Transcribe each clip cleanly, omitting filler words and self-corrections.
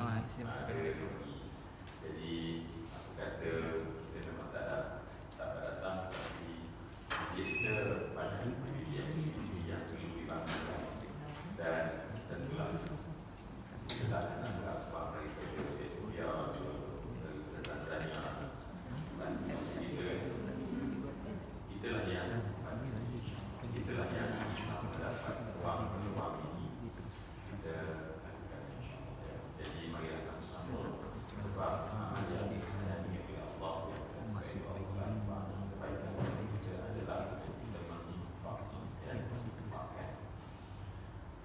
Saya masukkan dulu. Jadi aku kata kita memang tak datang, tapi kita pada individu yang perlu dibanggakan, dan tentulah kita tak akan anggap bahawa mereka Ethiopia dari Tanzania, dan itulah yang mendapat ruang ini kita lakukan, insyaAllah. Jadi marilah sama-sama, sebab yang disayangkan oleh Allah yang kasih Allah kebaikan kita adalah kita menginfakkan dan menginfakkan.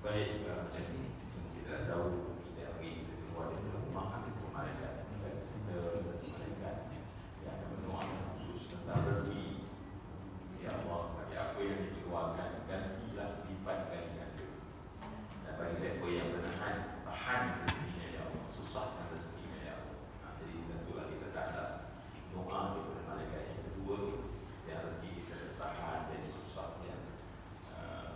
Baik, macam ini kita tahu setiap hari kita keluar dari rumah, kita malaikat yang akan mendoakan khusus tentang rezeki. Ya Allah, bagi apa yang dikeluarkan, gantilah lipat kali ganda. Dan bagi siapa yang tahan rezekinya, ya Allah, susahkan rezekinya, ya Allah. Jadi tentulah kita tak ada doa kepada malaikat yang kedua, yang rezeki kita tahan jadi susah, ya.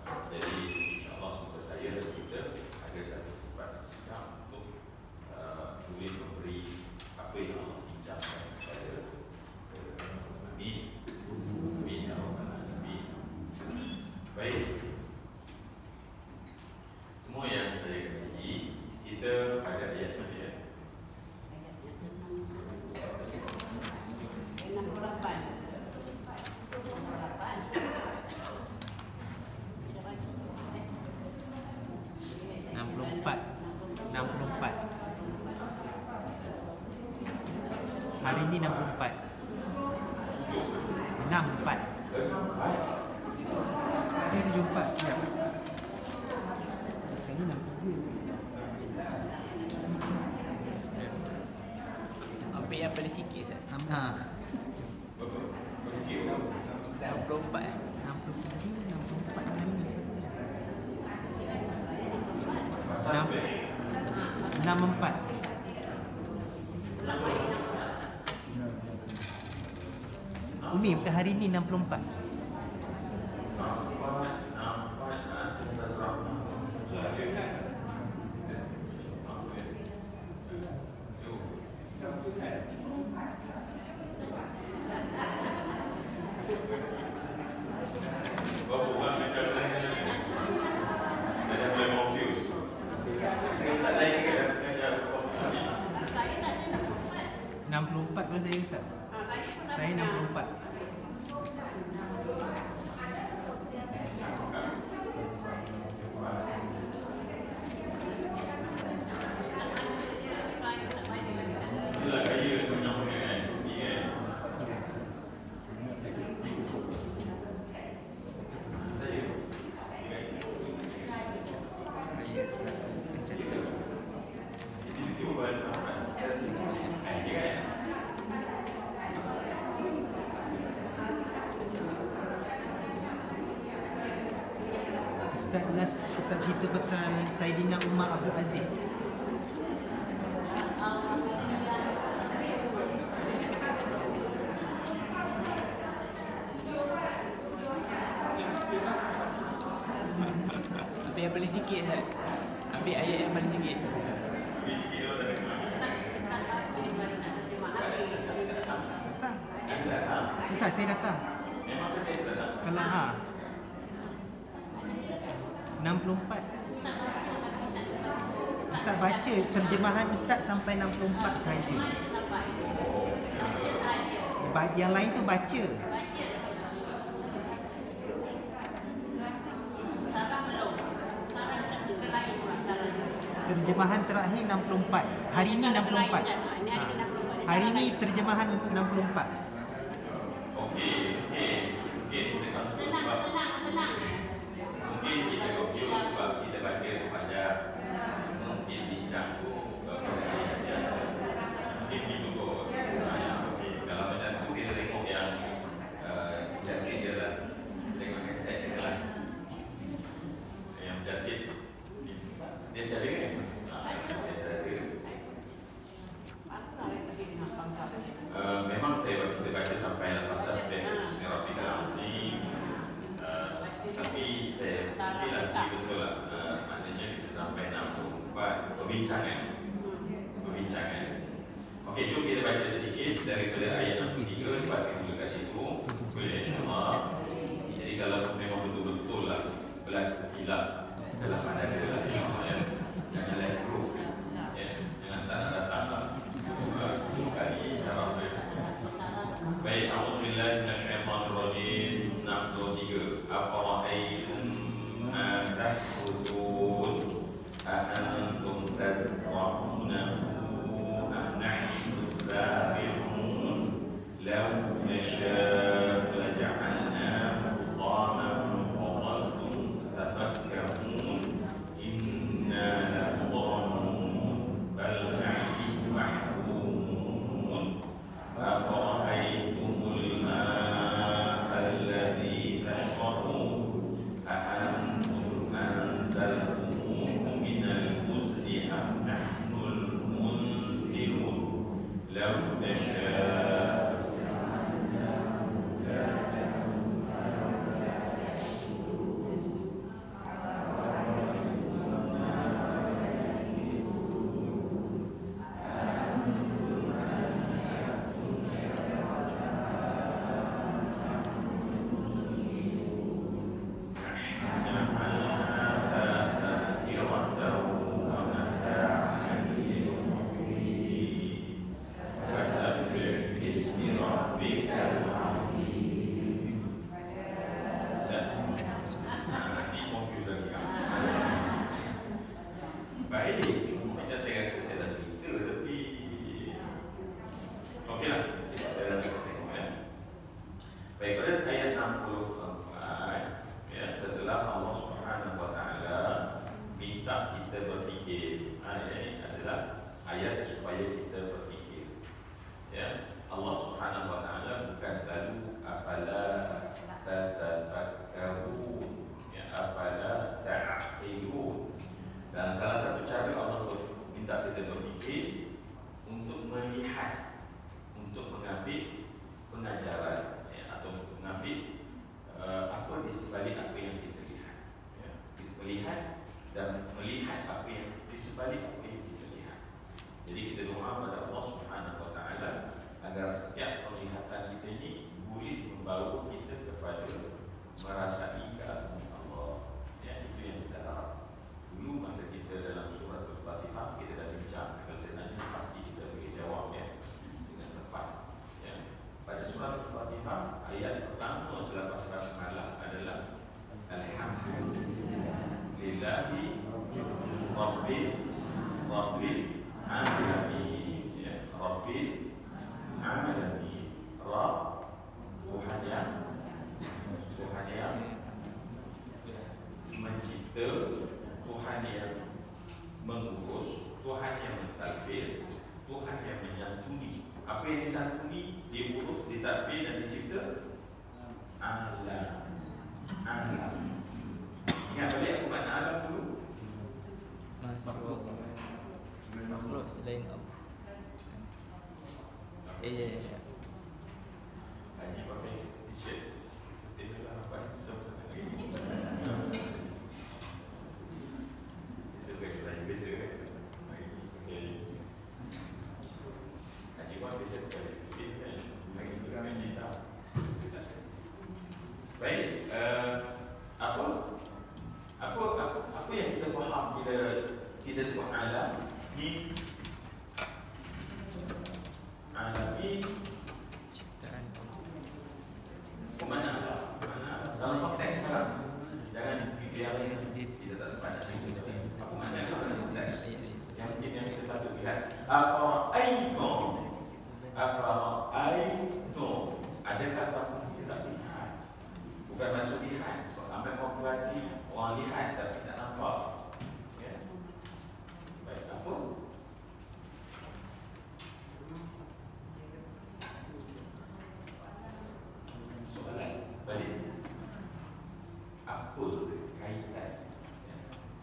Jadi insyaAllah semoga saya dan kita ada satu sifat yang sikap untuk boleh memberi apa yang Allah pinjamkan kepada kami. Amin ya Rabbal Alamin. Baik, semua yang saya kasihi, kita pada ayat mana ya? Hari ini 64. 64. Ini 74. Ya. Sekarang ni 62. Ambil yang paling sikit Ustaz. Ha. Berapa sikit? 64. 64 hari ni sebetulnya. 64. Umi, bukan hari ni 64. Kalau saya Ustaz. Saya 64. Ustaz cerita pasal Saidina Umar Abdul Aziz. Ambil yang paling sikit Ustaz. Ambil ayat yang paling sikit. Tak, saya datang. Kalau 64. Ustaz baca terjemahan Ustaz sampai 64 saja. Yang lain tu baca. Terjemahan terakhir 64. Hari ini 64. Hari ini terjemahan untuk 64. Okey, kita kan sebab mungkin kita confuse sebab kita baca pada mungkin dicampur mungkin gitu kot. Kalau macam tu kita tengok yang cantik dia lah, tengok headset dia lah, yang cantik dia secara kan dia secara memang kita baca sampai lafaz Bismillahirrahmanirrahim. Tapi saya mungkinlah betul lah Okey, jom kita baca sedikit daripada ayat 63 sebab kita mula kat situ. Boleh insya-Allah. Jadi kalau memang betul-betul lah berlaku hilaf dalam ada lah ya. Jangan lalu ya. Jangan tak datang lah. Kali cara dia. Baik, auzubillahi minasyaitonirrajim. 63. Afara'aytum ma tahbutun a antum tazra'unahu am nahnu az-zari'un law nasha'u laja'alnahu hutaman fadhaltum tafakkarun inna lamudramun bal nahnu mahrumun afara'aytumul ma'a alladhi tashrabuun a antum anzaltumuhu minal muzni am nahnul munzilun law nasha'u makhluk selain Allah. Ya. Haji pakai t-shirt. Dia tak nampak handsome sangat lagi. Biasa kan? Biasa kan? Okay. Haji pun biasa pakai t-shirt kan? Haji tak. Baik. Apa yang kita faham bila kita sebut alam ni? Alam ni Ciptaan mana alam? Dalam konteks sekarang. Jangan fikir yang lain. Kita tak sempat nak cerita. Apa makna dalam konteks? Yang mungkin yang kita patut lihat. Afara'aytum. Adakah kamu tidak lihat? Bukan maksud lihat. Sebab ambil orang berarti orang lihat tapi tak nampak. Okay. Baik, apa? Soalan balik. Apa kaitan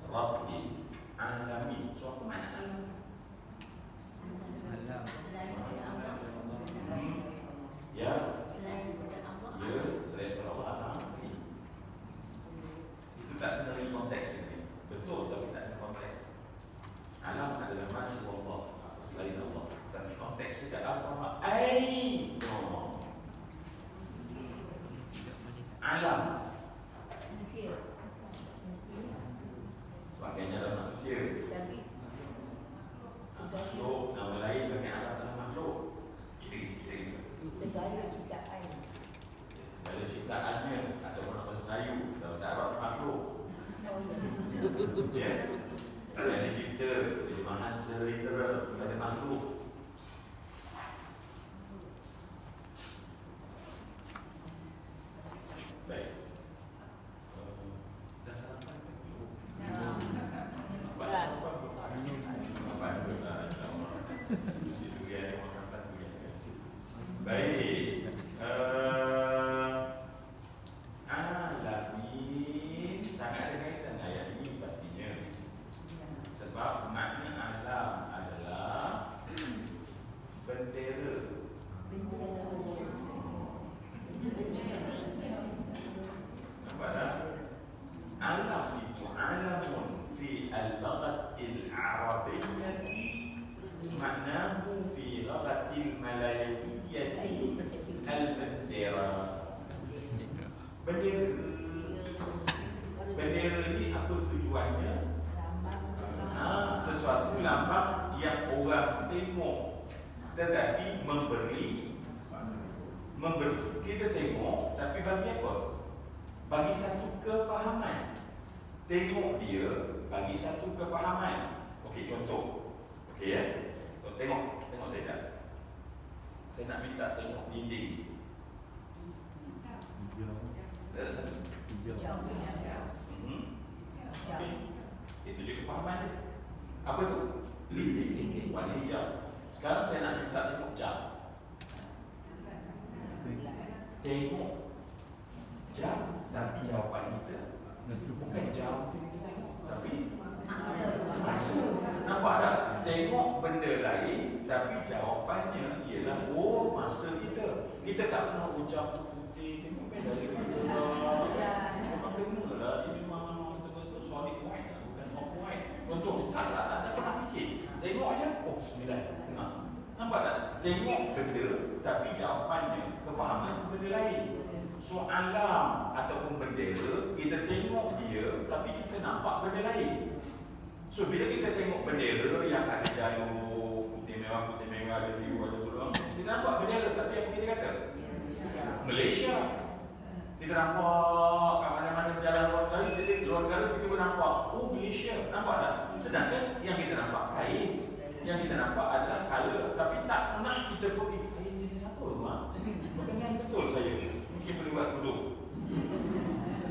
Rabbil Alamin? So apa makna alam? alam. Ya. Selain Allah alam. Itu tak kena lagi konteks ini. Betul Teks kita afara'aitum. Alam. Sebagainya adalah manusia. Makhluk, nama lain bagi alam adalah makhluk. Kira-kira segala ciptaannya ataupun apa Melayu dalam bahasa Arab makhluk. Ya. Yang dicipta terjemahan seliteral kepada makhluk. Baik. Dah sarapan ke belum? Nampak dah sarapan belum? Nampak dah, insyaAllah. Situ dia yang makan patu ya. Baik. Alamin sangat ada kaitan ayat ini pastinya. Sebab makna alam adalah bendera. Nampak tak? Alam itu alamun fi al-laghatil arabiyyati maknahu fi laghatil malayiyyati al-bendera. Bendera ni apa tujuannya? Sesuatu lambang yang orang tengok tetapi memberi. Kita tengok tapi bagi apa? Bagi satu kefahaman. Tengok dia bagi satu kefahaman. Okey, contoh. Okey ya. Tengok saya tak? Saya nak minta tengok dinding. Ada satu. Okay. Itu je kefahaman dia. Apa tu? Dinding warna hijau. Sekarang saya nak minta tengok jam. Tengok jam, tapi jawapan kita bukan jam tu kita tengok, tapi masa. Nampak tak? Tengok benda lain, tapi jawapannya ialah masa kita. Kita tak pernah jam tu putih, tengok benda lain. Memang kena lah, dia memang betul-betul solid white lah, bukan off white. Contoh, tak pernah fikir. Tengok aja, 9:30. Nampak tak? Tengok benda, tapi jawapannya, kefahaman benda lain. So alam ataupun bendera, kita tengok dia, tapi kita nampak benda lain. So bila kita tengok bendera yang ada jalur putih merah, ada biru, ada tulang, kita nampak bendera, tapi apa kita kata? Malaysia. Kita nampak kat mana-mana jalan luar negara, luar negara kita pun nampak, Malaysia. Nampak tak? Sedangkan yang kita nampak kain, yang kita nampak adalah color, tapi tak pernah kita pun kain ni siapa mak? Berkenaan betul saya. Mungkin perlu buat tudung.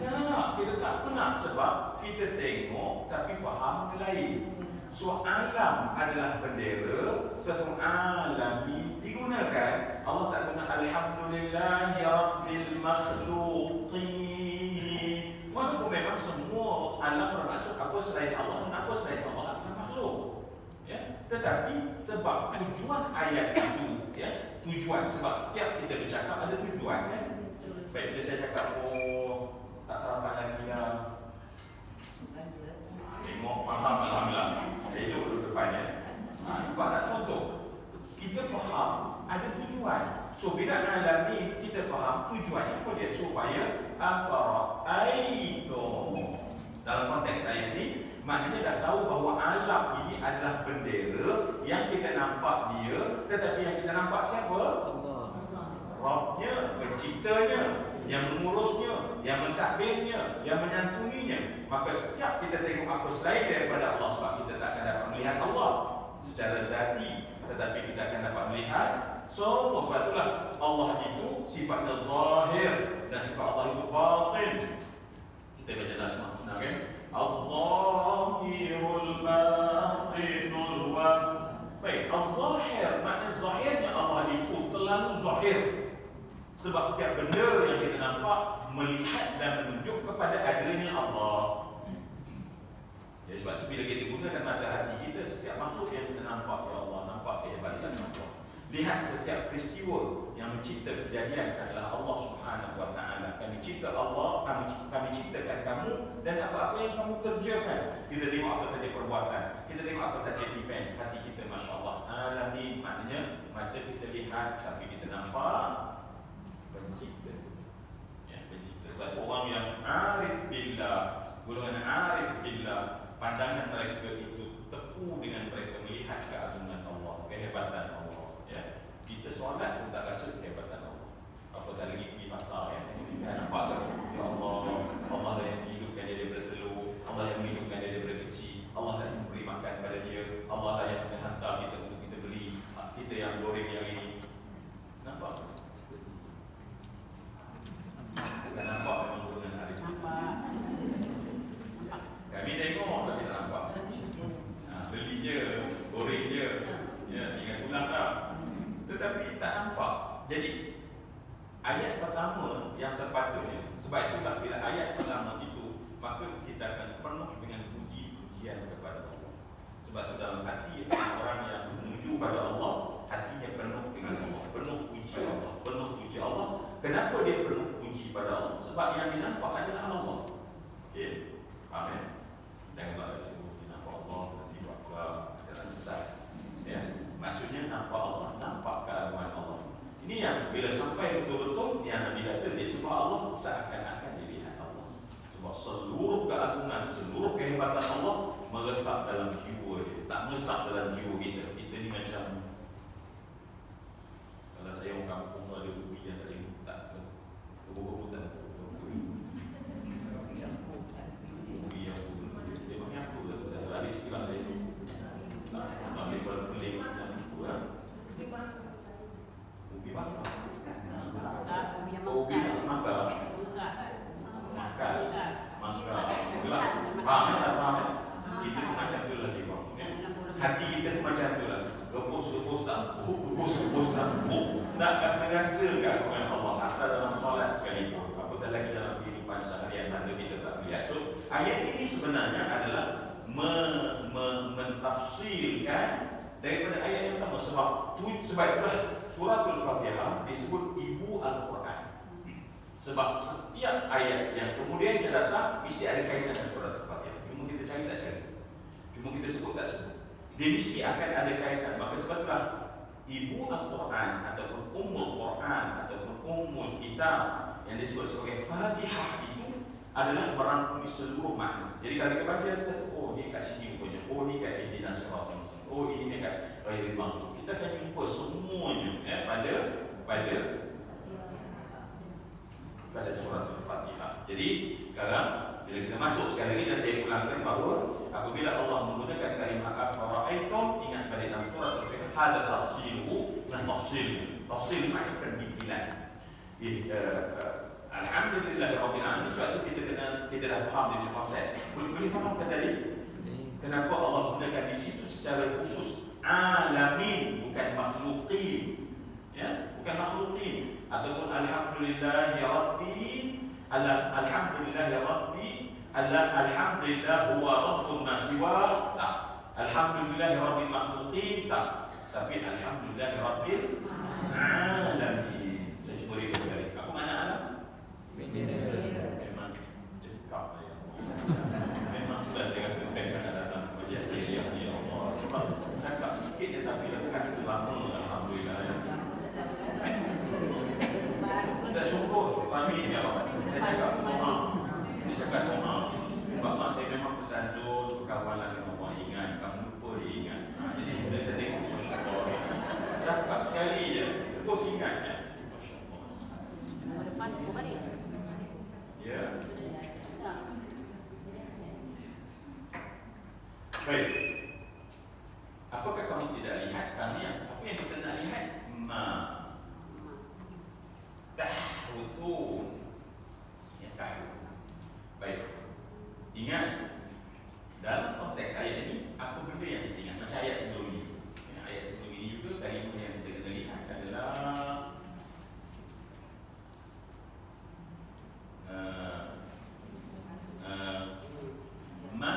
Tak, kita tak pernah sebab kita tengok tapi faham benda lain. So alam adalah bendera, satu alami digunakan. Allah tak guna alhamdulillahi rabbil makhluqin. Walaupun memang semua alam bermaksud apa selain Allah dan apa selain Allah adalah makhluk. Ya, tetapi sebab tujuan ayat itu, ya, tujuan sebab setiap kita bercakap ada tujuan kan. Baik, bila saya cakap tak sarapan lagi dah. Tengok faham alhamdulillah. Elok duduk depan ya. Nampak tak contoh? Kita faham ada tujuan. So bila alami kita faham tujuannya apa dia? Supaya afara'aitum. Dalam konteks ayat ni maknanya dah tahu bahawa alam ini adalah bendera yang kita nampak dia, tetapi yang kita nampak siapa? Allah. Rabbnya, penciptanya, yang mengurusnya, yang mentadbirnya, yang menyantuninya. Maka setiap kita tengok apa selain daripada Allah, sebab kita tak akan dapat melihat Allah secara zati, tetapi kita akan dapat melihat semua. Sebab itulah Allah itu sifatnya zahir dan sifat Allah itu batin. Kita baca dalam semua sunnah kan? Al-Zahirul Batinul wa. Baik, Al-Zahir, makna zahirnya Allah itu terlalu zahir. Sebab setiap benda yang kita nampak melihat dan menunjuk kepada adanya Allah. Ya, sebab itu bila kita gunakan mata hati kita, setiap makhluk yang kita nampak, ya Allah, nampak kehebatan Allah. Lihat setiap peristiwa yang mencipta kejadian adalah Allah Subhanahu wa Ta'ala. Kami cipta Allah, kami ciptakan kamu dan apa-apa yang kamu kerjakan. Kita tengok apa saja perbuatan, kita tengok apa saja event, hati kita Masya Allah. Alam ni maknanya mata lihat tapi kita nampak pencipta. Ya, pencipta. Sebab orang yang arif billah, golongan arif billah, pandangan mereka itu tepu dengan mereka melihat keagungan Allah, kehebatan Allah. Ya, kita solat pun tak rasa kehebatan Allah. Apatah lagi pergi pasar, ya, kita nampak kan? Ya Allah, Allah lah yang menghidupkan dia daripada telur, Allah yang menghidupkan dia daripada kecil, Allah lah yang memberi makan pada dia, Allah lah yang menghantar kita untuk kita beli, kita yang goreng yang ini. Nampak? Tak nampak memang golongan arif. Kami tengok tapi tak nampak. Beli je, goreng je, ya, tinggal pulang tak. Tetapi tak nampak. Jadi ayat pertama yang sepatutnya, sebab itulah bila ayat pertama itu, maka kita akan penuh dengan puji-pujian kepada Allah. Sebab itu dalam hati orang yang menuju pada Allah, hatinya penuh dengan Allah, penuh puji Allah, penuh puji Allah. Kenapa dia penuh puji pada Allah? Sebab yang dinampak adalah Allah. Okey, faham ya? Janganlah rasa nampak Allah nanti buat jalan sesat. Ya, maksudnya nampak Allah, nampak keagungan Allah. Ini yang bila sampai betul-betul yang Nabi kata dia sembah Allah seakan-akan dia lihat Allah. Sebab seluruh keagungan, seluruh kehebatan Allah meresap dalam jiwa dia, tak meresap dalam jiwa kita. Kita ni macam kalau saya orang kampung ada ubi yang tak boleh tak hutan. Ubi yang dia panggil apa tu? Satu hari sekilas saya tu ambil pelik macam tu kan. Ubi bakar. Ubi mangga. Gelap. Faham tak? Faham tak? Kita tu macam tu lah dia. Hati kita tu macam tu lah. Rebus tak. Tak rasa-rasa keagungan Allah. Hatta dalam solat sekalipun. Apatah lagi dalam kehidupan seharian tanda kita tak lihat. So ayat ini sebenarnya adalah mentafsirkan daripada ayat yang pertama. Sebab itulah suratul Fatihah disebut ibu Al-Quran. Sebab setiap ayat yang kemudian dia datang mesti ada kaitan dengan suratul Fatihah. Cuma kita cari tak cari, cuma kita sebut tak sebut, dia mesti akan ada kaitan. Maka sebablah ibu Al-Quran ataupun ummul Quran ataupun ummul kitab yang disebut sebagai Fatihah itu adalah merangkumi seluruh makna. Jadi kalau kita baca satu, oh ni kat sini rupanya, oh ni kat ihdinas siratal mustaqim, oh ini kat ghairil maghdub, kita akan jumpa semuanya pada surat Al-Fatihah. Jadi sekarang bila kita masuk sekali lagi dan saya ulangkan bahawa apabila Allah menggunakan kalimah afara'aitum, ingat pada dalam surat Al-Fatihah ada tafsiruhu dan tafsir makna pendetalan. Alhamdulillahirabbil alamin. Sebab itu kita dah faham dengan konsep. Boleh faham kata tadi? Kenapa Allah gunakan di situ secara khusus alamin, bukan makhluqin. Ya, bukan makhluqin. Ataupun alhamdulillahi alhamdulillah huwa rabbun masiwah, tak. Alhamdulillahi rabbil makhluqin, tak. Tapi alhamdulillahi rabbil alamin. Saya cuba review sekali. Apa makna alam? Memang cekap ya. Memang sudah saya rasa best akan datang kepada ya Allah. Sebab cakap sikit je tapi lekat itu lama, alhamdulillah ya. Dah syukur kami ya. Saya cakap doa. Sebab mak saya memang pesan Zul, berkawanlah dengan Allah, ingat, kamu lupa dia ingat. Jadi bila saya tengok, Masya Allah, cakap sekali je, terus ingat ya. Masya Allah. Ya. Baik. Apakah kamu tidak lihat sekarang ni? Apa yang kita nak lihat? Tahruthun. Ya, tahruthun. Baik. Ingat, dalam konteks ayat ini, apa benda yang kita ingat? Macam ayat sebelum ini. Ya, ayat sebelum ini juga, kalimah yang kita kena lihat adalah ma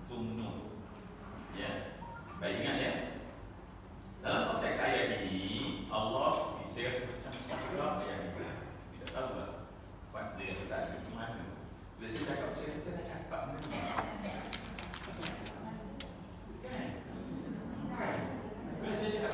tumnun. Ya. Baik, ingat ya. Dalam konteks ayat ini, Allah, saya rasa macam cakap ayat ini. Tidak tahu lah dia kata tadi itu mana. Bila saya cakap, saya dah cakap kan? Bila saya cakap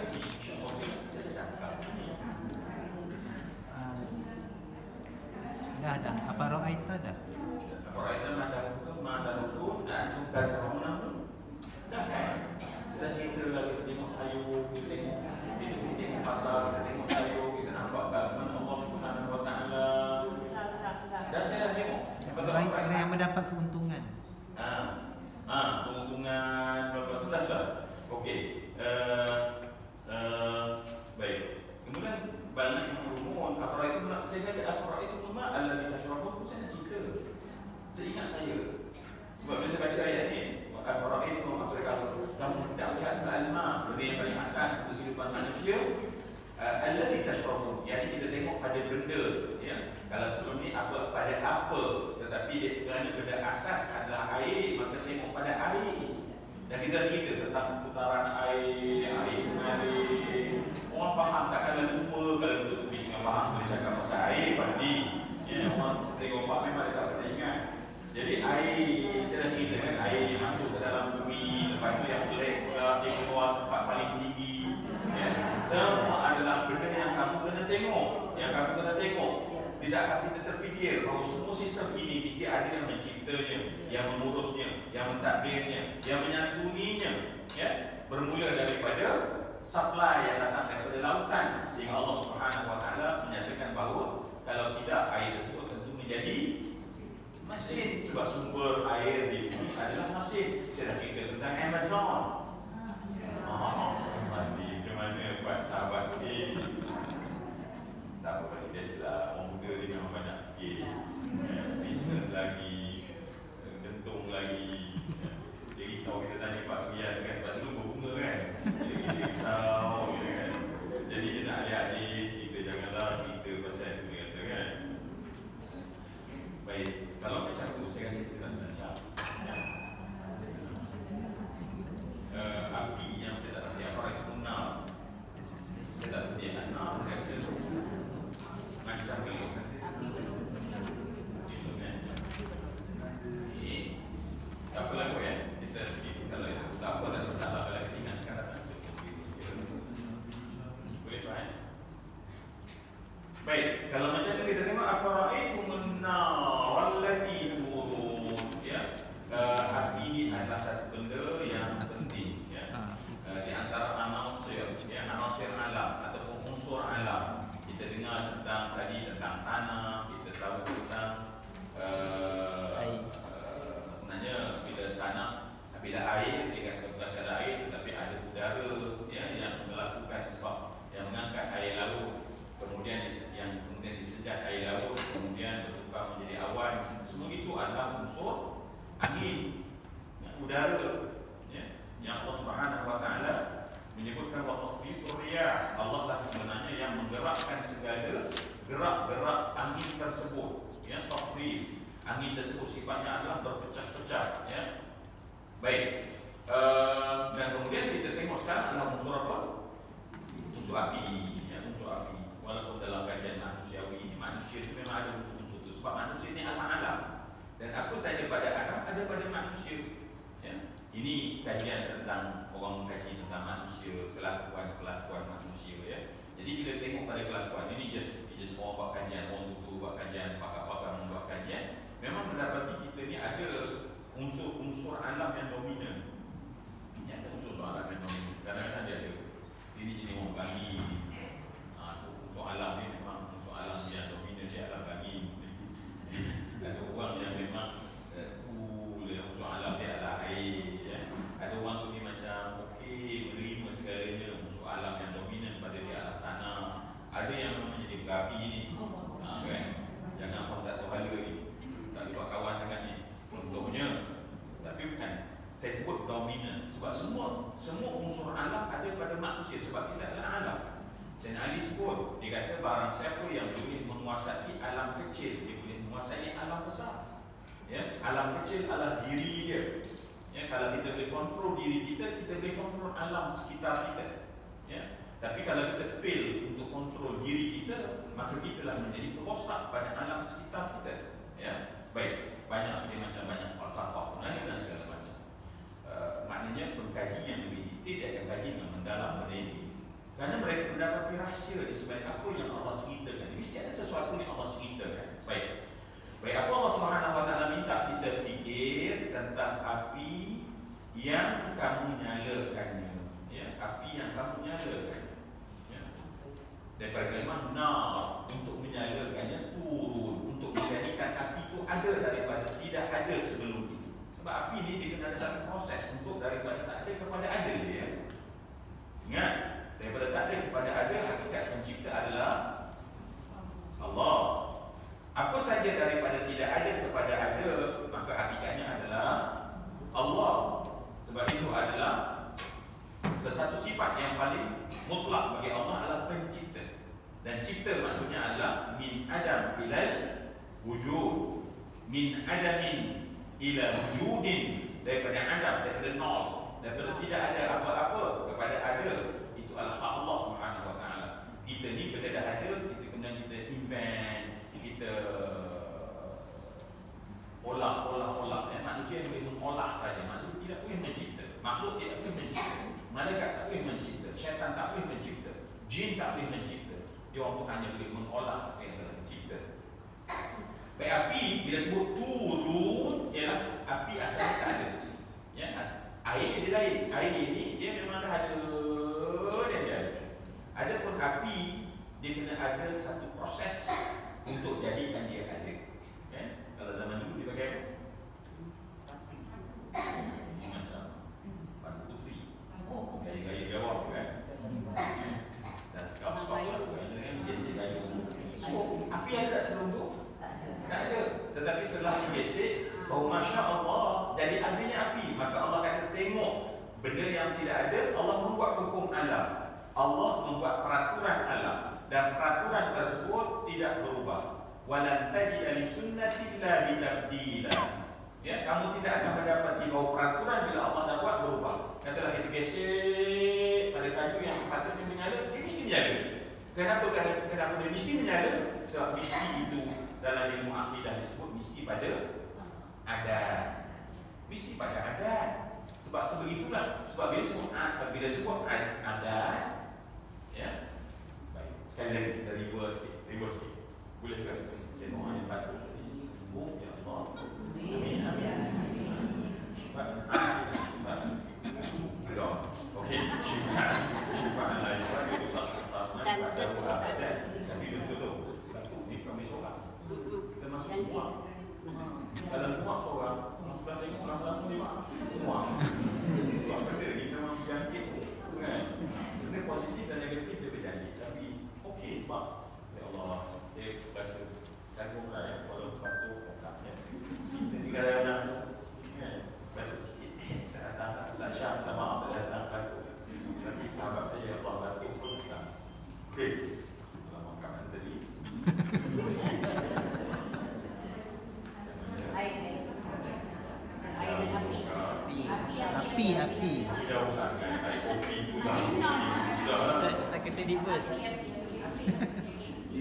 Seingat saya, sebab bila saya baca ayat ni, Al-Fara'aitum, kamu tidak melihat al-ma, benda yang paling asas untuk kehidupan manusia, alladhi tashrabun, yang kita tengok pada benda, ya. Kalau sebelum ni apa pada apa, tetapi kerana benda asas adalah air, maka tengok pada air itu. Dan kita cerita tentang putaran air mengalir. Orang faham takkanlah lupa kalau duduk tepi sungai Pahang boleh cakap pasal air pasti. Ya, orang saya gompak memang dia tak pernah ingat. Jadi air, saya dah cerita kan, air yang masuk ke dalam bumi, lepas tu yang black pula dia keluar tempat paling tinggi. Ya, semua adalah benda yang kamu kena tengok, Tidakkah kita terfikir bahawa semua sistem ini mesti ada yang menciptanya, yang mengurusnya, yang mentadbirnya, yang menyantuninya, ya? Bermula daripada supply yang datang daripada lautan, sehingga Allah Subhanahu Wa Taala menyatakan bahawa kalau tidak air tersebut tentu menjadi masin, sebab sumber air di bumi adalah masin. Saya dah cerita tentang Amazon. Mandi macam mana Fat sahabat ni? Tak apa, biasalah orang muda dia memang banyak fikir, bisnes lagi, gentung lagi. Dia risau kita tanya Pak Rian kan, sebab dulu berbunga kan, dia risau kan. Jadi dia nak adik-adik cerita, janganlah cerita pasal itu, dia kata kan. Baik, kalau macam tu saya rasa kita tak macam api yang saya tak pasti apa itu guna. Saya tak pasti yang nak, saya rasa macam belum. Tak apalah kot ya. Kita sedih kalau itu tak apa, tak ada masalah. Kalau kita ingatkan datang boleh faham. Baik, kalau macam tu kita tengok afara'aitumun nar allati turun, ya. Api adalah satu benda yang penting, ya. Di antara anasir, ya, anasir alam ataupun unsur alam. Kita dengar tentang tadi tentang tanah, kita tahu tentang sebenarnya bila tanah, bila air, dia bekas ada air, tetapi ada udara, ya, yang melakukan sebab yang mengangkat air laut, kemudian yang kemudian disedot air laut, kemudian bertukar menjadi awan. Semua itu adalah unsur angin, udara, ya, yang Allah Subhanahu Wa Taala menyebutkan wa tasrifur riyah. Allah lah sebenarnya yang menggerakkan segala gerak-gerak angin tersebut, ya. Tasrif, angin tersebut sifatnya adalah berpecah-pecah, ya. Baik, dan kemudian kita tengok sekarang adalah unsur apa? Unsur api, ya, unsur api. Walaupun dalam kajian manusiawi ini, manusia itu memang ada unsur-unsur itu, sebab manusia ini alam-alam, dan apa saja pada Adam ada pada manusia, ya. Ini kajian tentang orang kaji tentang manusia, kelakuan manusia, ya. Jadi kita tengok pada kelakuan ini just orang buat kajian, orang tutu buat kajian, pakar-pakar membuat kajian. Memang mendapati kita ni ada unsur-unsur alam yang dominan. Ya, ada unsur-unsur alam yang dominan. Kadang-kadang dia ada ini jadi orang bagi. Unsur alam ni memang unsur alam yang dominan di alam bagi. Ada orang yang memang unsur alam dia adalah air, ya. Ada orang tu ni macam okey, menerima segalanya, unsur alam yang dominan pada dia adalah tanah. Ada yang memang jadi berapi ni, kan? Jangan orang tak tahu hala ni, tak buat kawan sangat ni contohnya. Tapi bukan, saya sebut dominan sebab semua unsur alam ada pada manusia, sebab kita adalah alam. Sayyidina Ali sebut, dia kata barang siapa yang boleh menguasai alam kecil, dia boleh menguasai alam besar, ya. Alam kecil adalah diri dia, ya. Kalau kita boleh kontrol diri kita, kita boleh kontrol alam sekitar kita, ya. Tapi kalau kita fail untuk kontrol diri kita, maka kita lah menjadi perosak pada alam sekitar kita, ya. Baik, banyak falsafah pun ada dan segala macam. Maknanya pengkaji yang lebih detail dia akan kaji dengan mendalam benda ini, kerana mereka mendapati rahsia di sebalik apa yang Allah ceritakan. Mesti ada sesuatu yang Allah ceritakan. Baik, apa Allah Subhanahu Wa Taala minta kita fikir tentang api yang kamu nyalakannya, ya. Api yang kamu nyalakan, ya. Daripada kalimah nar, untuk menyalakannya, turun, untuk menjadikan api itu ada daripada tidak ada sebelum itu. Sebab api ini dia kena ada satu proses untuk daripada tak ada kepada ada, ya. Ingat, daripada tak ada kepada ada, hakikat pencipta adalah Allah. Apa saja daripada tidak ada kepada ada, satu sifat yang paling mutlak bagi Allah adalah pencipta. Dan cipta maksudnya adalah min adam ilal wujud, min adamin ila wujudin, daripada adam, daripada nol, daripada tidak ada apa-apa kepada ada. Itu adalah hak Allah Subhanahu Wa Taala. Kita ni benda dah ada, kita kemudian kita invent, kita olah. Manusia yang boleh mengolah saja. Manusia tidak boleh mencipta. Makhluk tidak boleh mencipta. Malaikat tak boleh mencipta. Syaitan tak boleh mencipta. Jin tak boleh mencipta. Dia orang hanya boleh mengolah apa yang telah mencipta. Baik, api bila sebut turun, ialah api asalnya tak ada. Ya, air dia lain. Air ini dia memang dah ada dan dia ada. Adapun api, dia kena ada satu proses untuk jadikan dia ada. Ya? Kalau zaman dulu dia pakai ini macam Pan Putri, gaya-gaya gawang tu kan. Dan skop-skop satu kan, biasa gaya. So, api ada tak sebelum tu? Tak ada. Tetapi setelah digesek, oh Masya Allah, jadi adanya api. Maka Allah kata tengok benda yang tidak ada, Allah membuat hukum alam, Allah membuat peraturan alam, dan peraturan tersebut tidak berubah. Walan tajida li sunnatillahi tabdila. Ya, kamu tidak akan mendapati bahawa peraturan bila Allah dah buat berubah. Katalah kita gesek pada kayu yang sepatutnya menyala, dia mesti menyala. Kenapa dia mesti menyala? Sebab mesti itu dalam ilmu akidah disebut mesti pada adat. Mesti pada adat. Sebab sebegitulah. Sebab bila sebut adat, ya. Baik. Sekali lagi kita reverse sikit. Boleh ke? Saya doa yang patut tadi sembuh ya Allah. Amin. Syifa. Okey, syifa lain itu satu dan tapi betul batuk ni kami seorang. Kita masuk muak. Kalau muak seorang, sudah tengok lama-lama dia muak. Ini sebab benda ni memang berjangkit kan. Benda positif dan negatif dia berjangkit. Tapi okey sebab ya Allah, saya rasa kagumlah ya kalau batuk tak ya. Kita ni kadang-kadang kan batuk sikit. Tak Ustaz Syah, minta maaf saya datang batuk. Tapi sahabat saya Allah batuk pun tak. Okey. Kalau makanan tadi. Api. Tidak usah kan. Kopi juga. Ustaz kata reverse.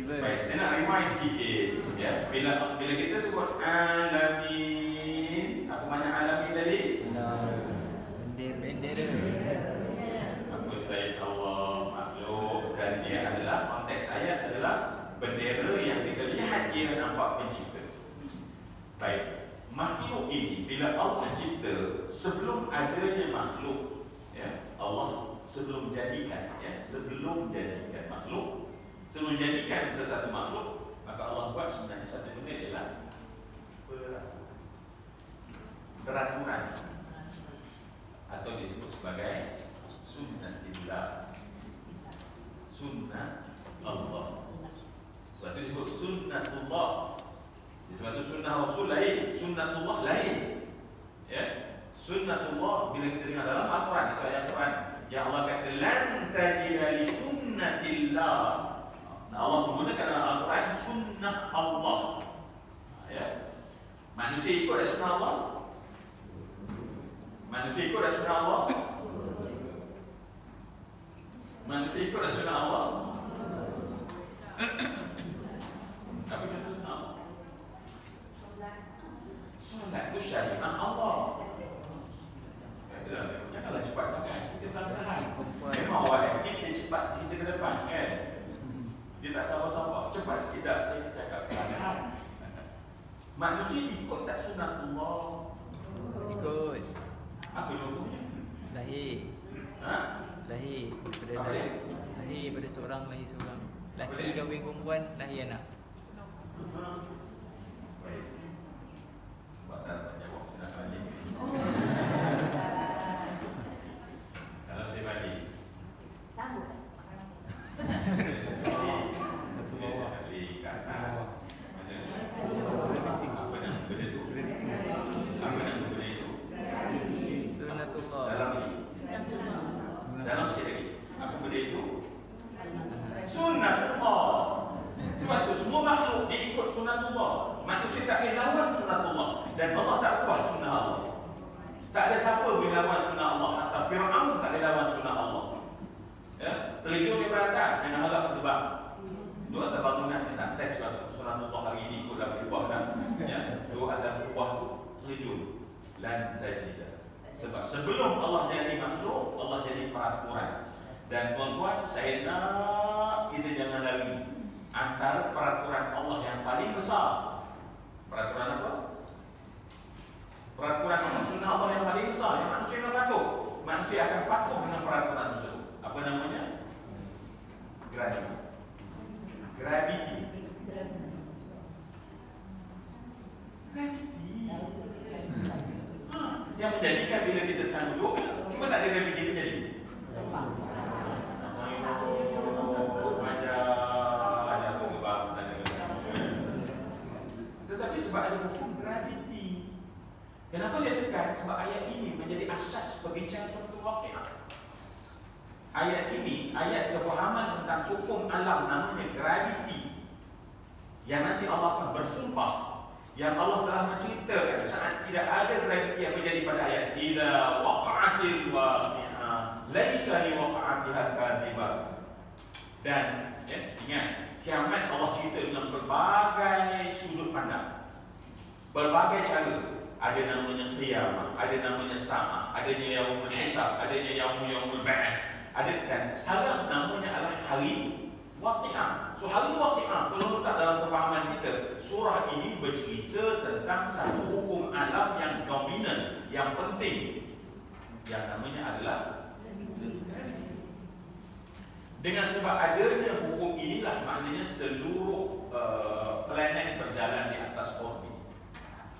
Baik, saya nak remind sikit ya. Bila kita sebut alamin, apa makna alamin tadi? Bendera. Apa selain Allah, makhluk, dan dia adalah konteks ayat adalah bendera yang kita lihat dia nampak pencipta. Baik, makhluk ini bila Allah cipta, sebelum adanya makhluk, ya, Allah sebelum jadikan makhluk, sebelum jadikan sesuatu makhluk, maka Allah buat sebenarnya satu benda ialah peraturan atau disebut sebagai sunnatillah, sunnah Allah. Sebab itu disebut sunnatullah. Sebab itu sunnah Rasul lain, sunnatullah lain. Ya, sunnatullah bila kita dengar dalam Al-Quran, itu ayat Quran. Ya Allah kata lan tajida li sunnatillah. Nah, Allah menggunakan dalam Al-Quran sunnah Allah. Ya. Manusia ikut dah sunnah Allah. Manusia ikut dah sunnah Allah. Manusia ikut dah sunnah Allah. Apa kata sunnah Allah? Solat itu syariat Allah. Janganlah cepat sangat. Kita pelan-pelan. Memang awak aktif, dia cepat kita ke depan kan. Dia tak sabar-sabar. Cepat sikit dah saya cakap pelan-pelan. Manusia ikut tak sunat Allah? Ikut. Apa contohnya? Lahir. Ha? Lahir Apa dia? lahir pada seorang, lahir seorang. Laki kahwin perempuan, lahir anak. Baik. Sebab tak dapat jawab, saya nak balik. Kalau saya balik, Sambut. saya balik ke atas. Mana? Apa nama benda tu? Apa nama benda itu? Sunnatullah. Dalam ni. Dalam sikit lagi. Apa benda itu? Sunnatullah. Sebab itu semua makhluk dia ikut sunnatullah. Manusia tak boleh lawan sunnatullah. Dan Allah tak ubah sunnah Allah. Tak ada siapa boleh lawan sunnah Allah. Hatta Fir'aun tak boleh lawan sunnah Allah. Ya, terjun di atas dengan halap terbang. Dua atas bangunan yang nak test sunnatullah hari ini ikut dah berubah dah. Ya, dua atas berubah tu terjun. Lan tajidah. Sebab sebelum Allah jadi makhluk, Allah jadi peraturan. Dan tuan-tuan, saya nak kita jangan lari antara peraturan Allah yang paling besar. Peraturan apa? Peraturan Allah, sunnah Allah yang paling besar, yang manusia akan patuh. Manusia akan patuh dengan peraturan tersebut. Apa namanya? Gravity. Gravity. Yang menjadikan bila kita sekarang duduk, cuma tak ada gravity pun jadi. Tetapi sebab ada hukum gravity. Kenapa saya tekan? Sebab ayat ini menjadi asas perbincangan suatu waqiah. Ayat ini, ayat kefahaman tentang hukum alam namanya gravity. Yang nanti Allah akan bersumpah. Yang Allah telah menceritakan saat tidak ada gravity yang menjadi pada ayat. Idza waqa'atil waqi'ah, laisa li waqa'atiha kadhibah. Dan ingat, kiamat Allah cerita dengan berbagai sudut pandang, berbagai cara. Ada namanya qiyamah, ada namanya sa'ah, adanya yaumul hisab, adanya yaumul ba'ats. Ada, dan sekarang namanya adalah hari waqi'ah. So hari waqi'ah, kalau letak dalam kefahaman kita, surah ini bercerita tentang satu hukum alam yang dominan, yang penting, yang namanya adalah dengan sebab adanya hukum inilah maknanya seluruh planet berjalan di atas orbit.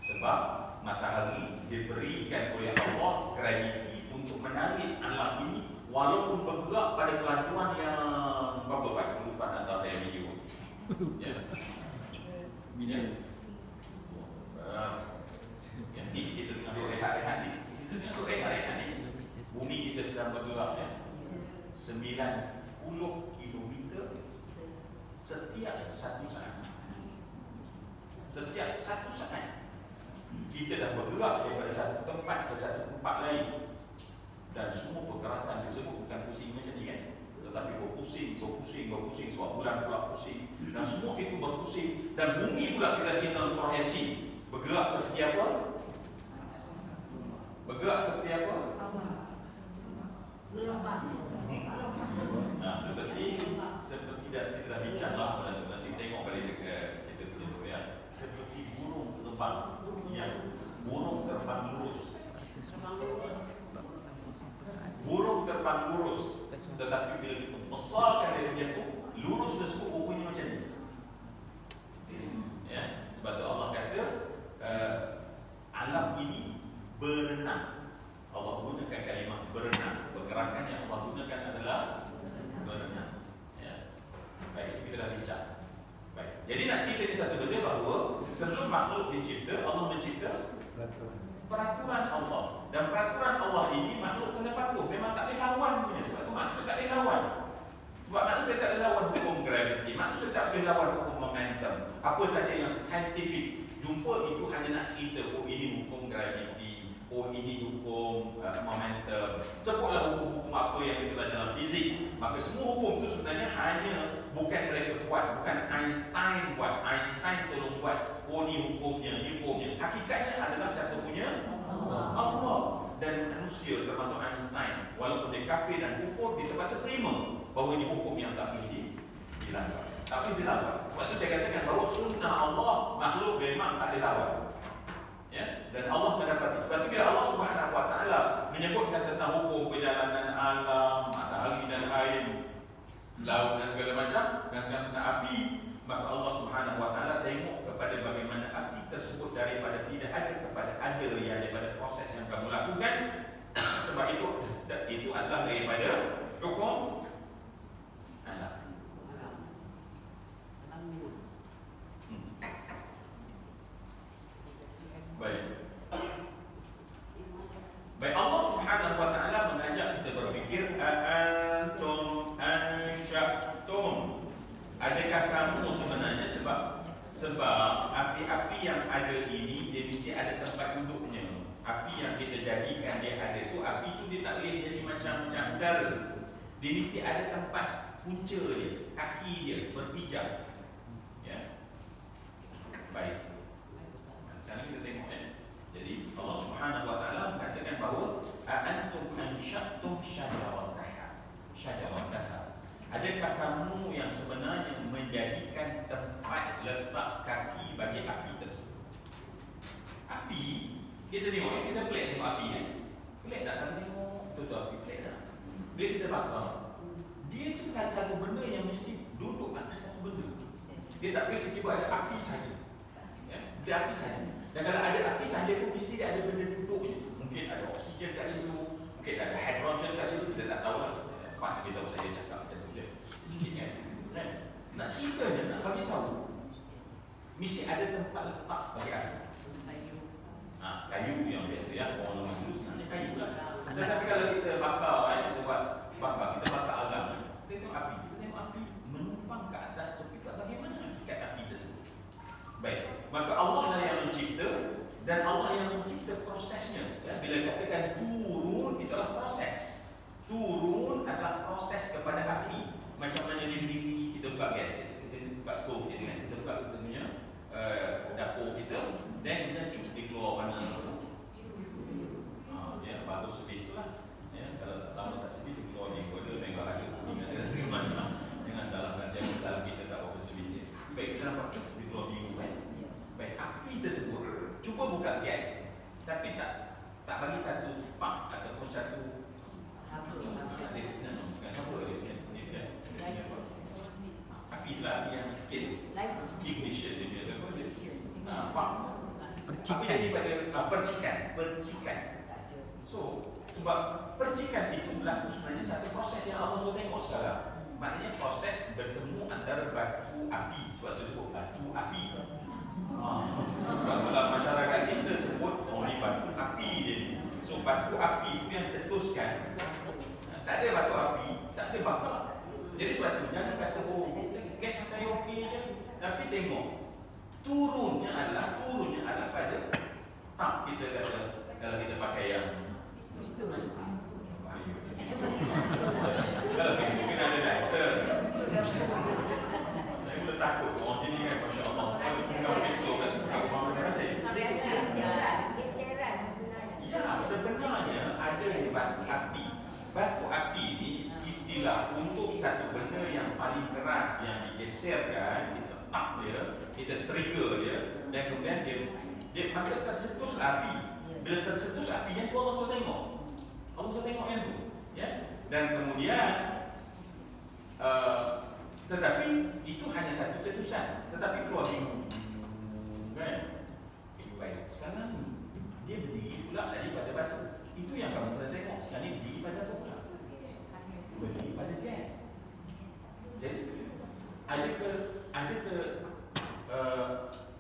Sebab matahari diberikan oleh Allah graviti untuk menarik alam ini walaupun bergerak pada kelajuan yang berapa Fat? Lupa hantar saya video. Ya. Yang ni kita tengah rehat-rehat ni. Kita tengah rehat-rehat ni. Bumi kita sedang bergerak ya. 10 kilometer setiap 1 saat. Setiap 1 saat kita dah bergerak daripada satu tempat ke satu tempat lain. Dan semua pergerakan tersebut bukan pusing macam ni kan, tetapi berpusing sebab bulan pula pusing. Dan semua itu berpusing. Dan bumi pula kita cerita dalam surah Yasin bergerak seperti apa? Bergerak seperti apa? Nah, seperti kita dah bincang lah, nanti tengok balik dekat kita punya tu ya. Seperti burung terbang, yang burung terbang lurus. Burung terbang lurus, tetapi bila kita besarkan dia tu, lurus tersebut rupanya macam ni. Ya, sebab tu Allah kata alam ini berenang. Allah gunakan kalimah berenang. Pergerakan yang Allah gunakan adalah berenang. Ya. Baik, kita dah bincang. Baik. Jadi nak cerita ni satu benda bahawa sebelum makhluk dicipta, Allah mencipta peraturan Allah. Dan peraturan Allah ini makhluk kena patuh. Memang tak boleh lawan punya. Sebab tu manusia tak boleh lawan. Sebab manusia tak boleh lawan hukum gravity. Manusia tak boleh lawan hukum momentum. Apa saja yang saintifik jumpa itu hanya nak cerita, oh ini hukum gravity, oh ini hukum momentum. Sebutlah hukum-hukum apa yang kita belajar dalam fizik. Maka semua hukum itu sebenarnya hanya bukan mereka buat, bukan Einstein buat. Einstein tolong buat. Oh ni hukumnya, ni hukumnya. Hakikatnya adalah siapa punya? Allah. Dan manusia termasuk Einstein, walaupun dia kafir dan kufur, dia terpaksa terima bahawa ini hukum yang tak boleh dilawan. Tak boleh dilawan. Sebab itu saya katakan bahawa sunnah Allah makhluk memang tak dilawan. Ya? Dan Allah mendapati. Sebab itu bila Allah Subhanahu Wa Taala menyebutkan tentang hukum perjalanan alam, matahari dan air, laut dan segala macam, dan sekarang tentang api, maka Allah Subhanahu Wa Taala tengok kepada bagaimana api tersebut daripada tidak ada kepada ada, yang daripada proses yang kamu lakukan. Sebab itu adalah daripada hukum alam. Baik, Allah Subhanahu Wa Taala mengajak kita berfikir adakah kamu sebenarnya sebab api-api yang ada ini dia mesti ada tempat duduknya. Api yang kita jadikan dia ada tu, api tu dia tak boleh jadi macam udara. Dia mesti ada tempat punca dia, kaki dia berpijak. Ya. Baik. Sekarang kita tengok Jadi Allah Subhanahu wa taala mengatakan bahawa antum ansha'tum syajarataha. Adakah kamu yang sebenarnya menjadikan tempat letak kaki bagi api tersebut? Api, kita tengok, kita pelik tengok api Pelik tak kalau tengok betul api, pelik tak? Bila kita bakar, dia tu tak satu benda yang mesti duduk atas satu benda. Dia tak boleh tiba-tiba ada api saja. Dia api saja. Dan kalau ada api saja pun mesti dia ada benda duduknya. Mungkin ada oksigen kat situ, mungkin ada hidrogen kat situ, kita tak tahulah. Pak kita tahu saya cakap macam tu je. Sikit kan? Nak ceritanya, nak bagi tahu, mesti ada tempat letak bagi api. Kayu yang biasa ya, orang lama dulu sebenarnya kayu lah. Tetapi kalau kita bakar, kita buat bakar, kita bakar alam, kita tengok api menumpang ke atas topik bagaimana hakikat api tersebut. Baik, maka Allah lah yang mencipta dan Allah yang mencipta prosesnya. Bila katakan turun, itulah proses. Turun adalah proses kepada api. Macam mana dia berdiri, kita buka gas, kita buka stove kita kan, kita buka kita punya dapur kita, dan kita cuk dia keluar warna ya, bagus servis tu lah ya, kalau lama tak servis dia keluar minggu ada, minggu ada kuning ada macam jangan salahkan saya kalau kita tak apa servis dia. Baik, kita nampak cuk dia keluar minggu kan. Baik, api tersebut cuba buka gas tapi tak bagi satu spark ataupun satu api lah yang sikit ignition dia apa dia percikan. So sebab percikan itu berlaku sebenarnya satu proses yang Allah sudah tengok sekarang. Maknanya proses bertemu antara batu api. Sebab tu sebut batu api. Dalam masyarakat kita sebut ni batu api dia ni. So batu api itu yang cetuskan. Tak ada batu api, tak ada bakar. Jadi sebab tu jangan kata gas saya okey je. Tapi tengok turunnya adalah pada tap kita kata kalau kita pakai yang kalau kita mungkin ada laser. Saya mula takut orang sini kan, masya-Allah. Kalau pistol kat rumah saya. Ya, sebenarnya ada batu api. Batu api ni istilah untuk satu benda yang paling keras yang digeserkan, kita tap dia, kita trigger dia, dan kemudian dia maka tercetus api. Bila tercetus apinya tu Allah sudah tengok. Allah sudah tengok yang tu, ya. Dan kemudian tetapi itu hanya satu cetusan, tetapi keluar minggu. Kan? Baik. Sekarang ni dia berdiri pula tadi pada batu. Itu yang kamu pernah tengok. Sekarang ni berdiri pada apa pula? Berdiri pada gas. Jadi adakah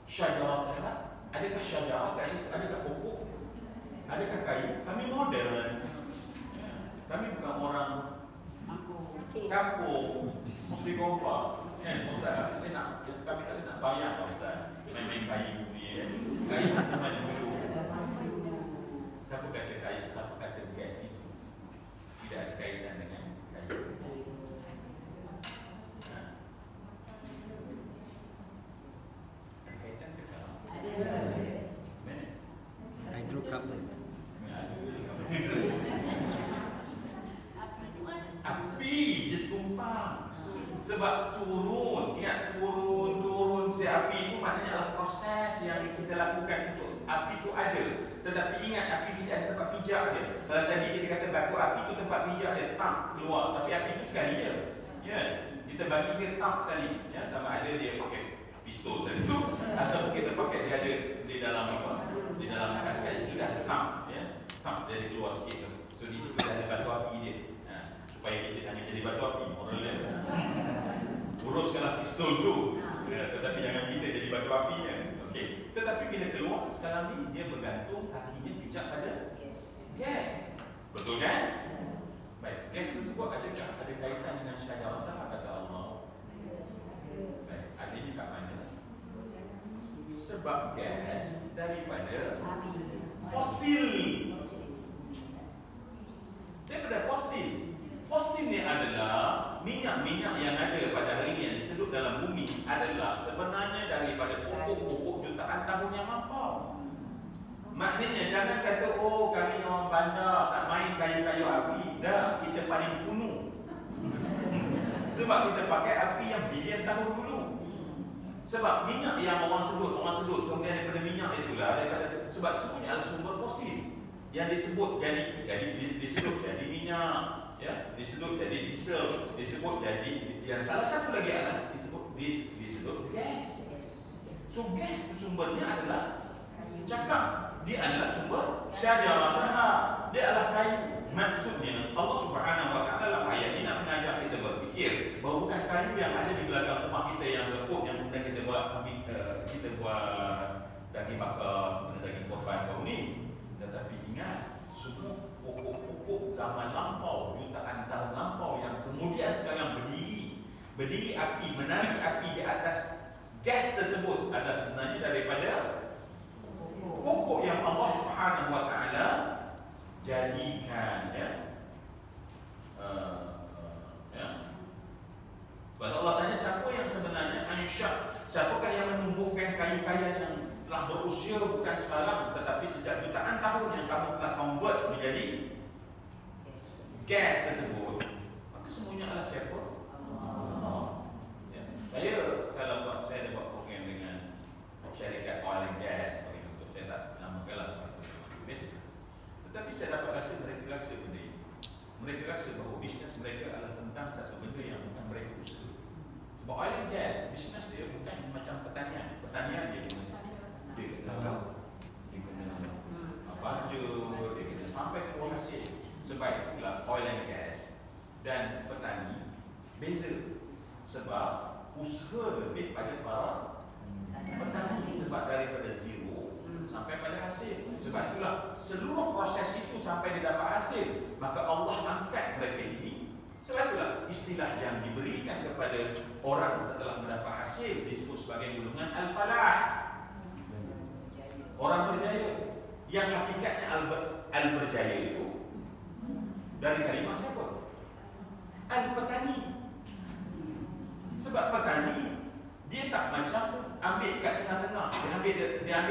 syajarah? Adakah syajarah kat situ? Adakah pokok? Adakah kayu? Kami modern. Ya. Kami bukan orang kampung, Muslim kompak. Ustaz, kami tak nak bayar Ustaz. Main-main kayu ni. Kayu cuma dulu. Siapa kata kayu? Siapa kata gas itu tidak ada kaitan dengan kayu? Ada kaitan ke tak? Mana? Hydrocarbon. Api just tumpang. Sebab turun, ingat turun si api itu maknanya adalah proses yang kita lakukan itu. Api itu ada, tetapi ingat api bisa ada tempat pijak dia. Kalau tadi kita kata batu api itu tempat pijak dia, tak keluar. Tapi api itu sekali je. Ya, kita bagi dia tak sekali. Ya, sama ada dia pakai pistol tadi tu atau kita pakai dia ada di dalam apa? Di dalam kakas itu dah tak, ya. Tak dari keluar sikit tu. So di situ ada batu api dia. Supaya kita hanya jadi batu api, moral dia. Uruskanlah pistol tu, tetapi jangan kita jadi batu apinya. Okey. Tetapi bila keluar sekarang ni dia bergantung kakinya pijak pada gas. Betul kan? Baik, gas tersebut adakah ada kaitan dengan syajarah kata Allah? Baik, adanya kat mana? Sebab gas daripada fosil. Daripada fosil. Fosil ni adalah minyak-minyak yang ada pada hari ini yang disedut dalam bumi adalah sebenarnya daripada pokok-pokok jutaan tahun yang lampau. Maknanya jangan kata oh kami orang bandar tak main kayu-kayu api. Dah, kita paling kuno. Sebab kita pakai api yang bilion tahun dulu. Sebab minyak yang orang sedut kemudian daripada minyak itulah daripada, sebab semuanya adalah sumber fosil yang disebut disedut jadi minyak, ya, disedut jadi diesel, disebut jadi yang salah satu lagi adalah disedut gas. So gas itu sumbernya adalah cakap, dia adalah sumber syajarah, dia adalah kayu. Maksudnya Allah Subhanahu wa taala dalam ayat ini nak mengajak kita berfikir bahawa bukan kayu yang ada di belakang rumah kita yang lekuk yang kemudian kita buat daging bakar sebenarnya daging korban kau ni, tetapi ingat semua pokok-pokok zaman lampau, jutaan tahun lampau yang kemudian sekarang berdiri api, menari api di atas gas tersebut adalah sebenarnya daripada pokok yang Allah Subhanahu wa taala jadikan, ya. Sebab Allah tanya siapa yang sebenarnya ansya, siapakah yang menumbuhkan kayu-kayu yang telah berusia bukan sekarang tetapi sejak jutaan tahun yang kamu telah convert menjadi gas tersebut, maka semuanya adalah siapa? Allah. Ya. Saya kalau saya ada buat program dengan syarikat oil and gas, untuk saya tak namakanlah seperti itu. Tetapi saya dapat rasa mereka rasa benda ini. Mereka rasa bahawa bisnes mereka adalah tentang satu benda yang bukan mereka usaha. Sebab oil and gas, bisnes dia bukan macam pertanian. Pertanian dia kena baju, dia kena sampai ke hasil. Sebab itulah oil and gas dan petani beza. Sebab usaha lebih pada para petani, sebab daripada zero sampai pada hasil. Sebab itulah seluruh proses itu sampai dia dapat hasil, maka Allah angkat mereka ini. Sebab itulah istilah yang diberikan kepada orang setelah mendapat hasil disebut sebagai golongan al-falah, orang berjaya. Yang hakikatnya al-berjaya itu dari kalimah siapa? Al-petani. Sebab petani dia tak macam ambil kat tengah-tengah, dia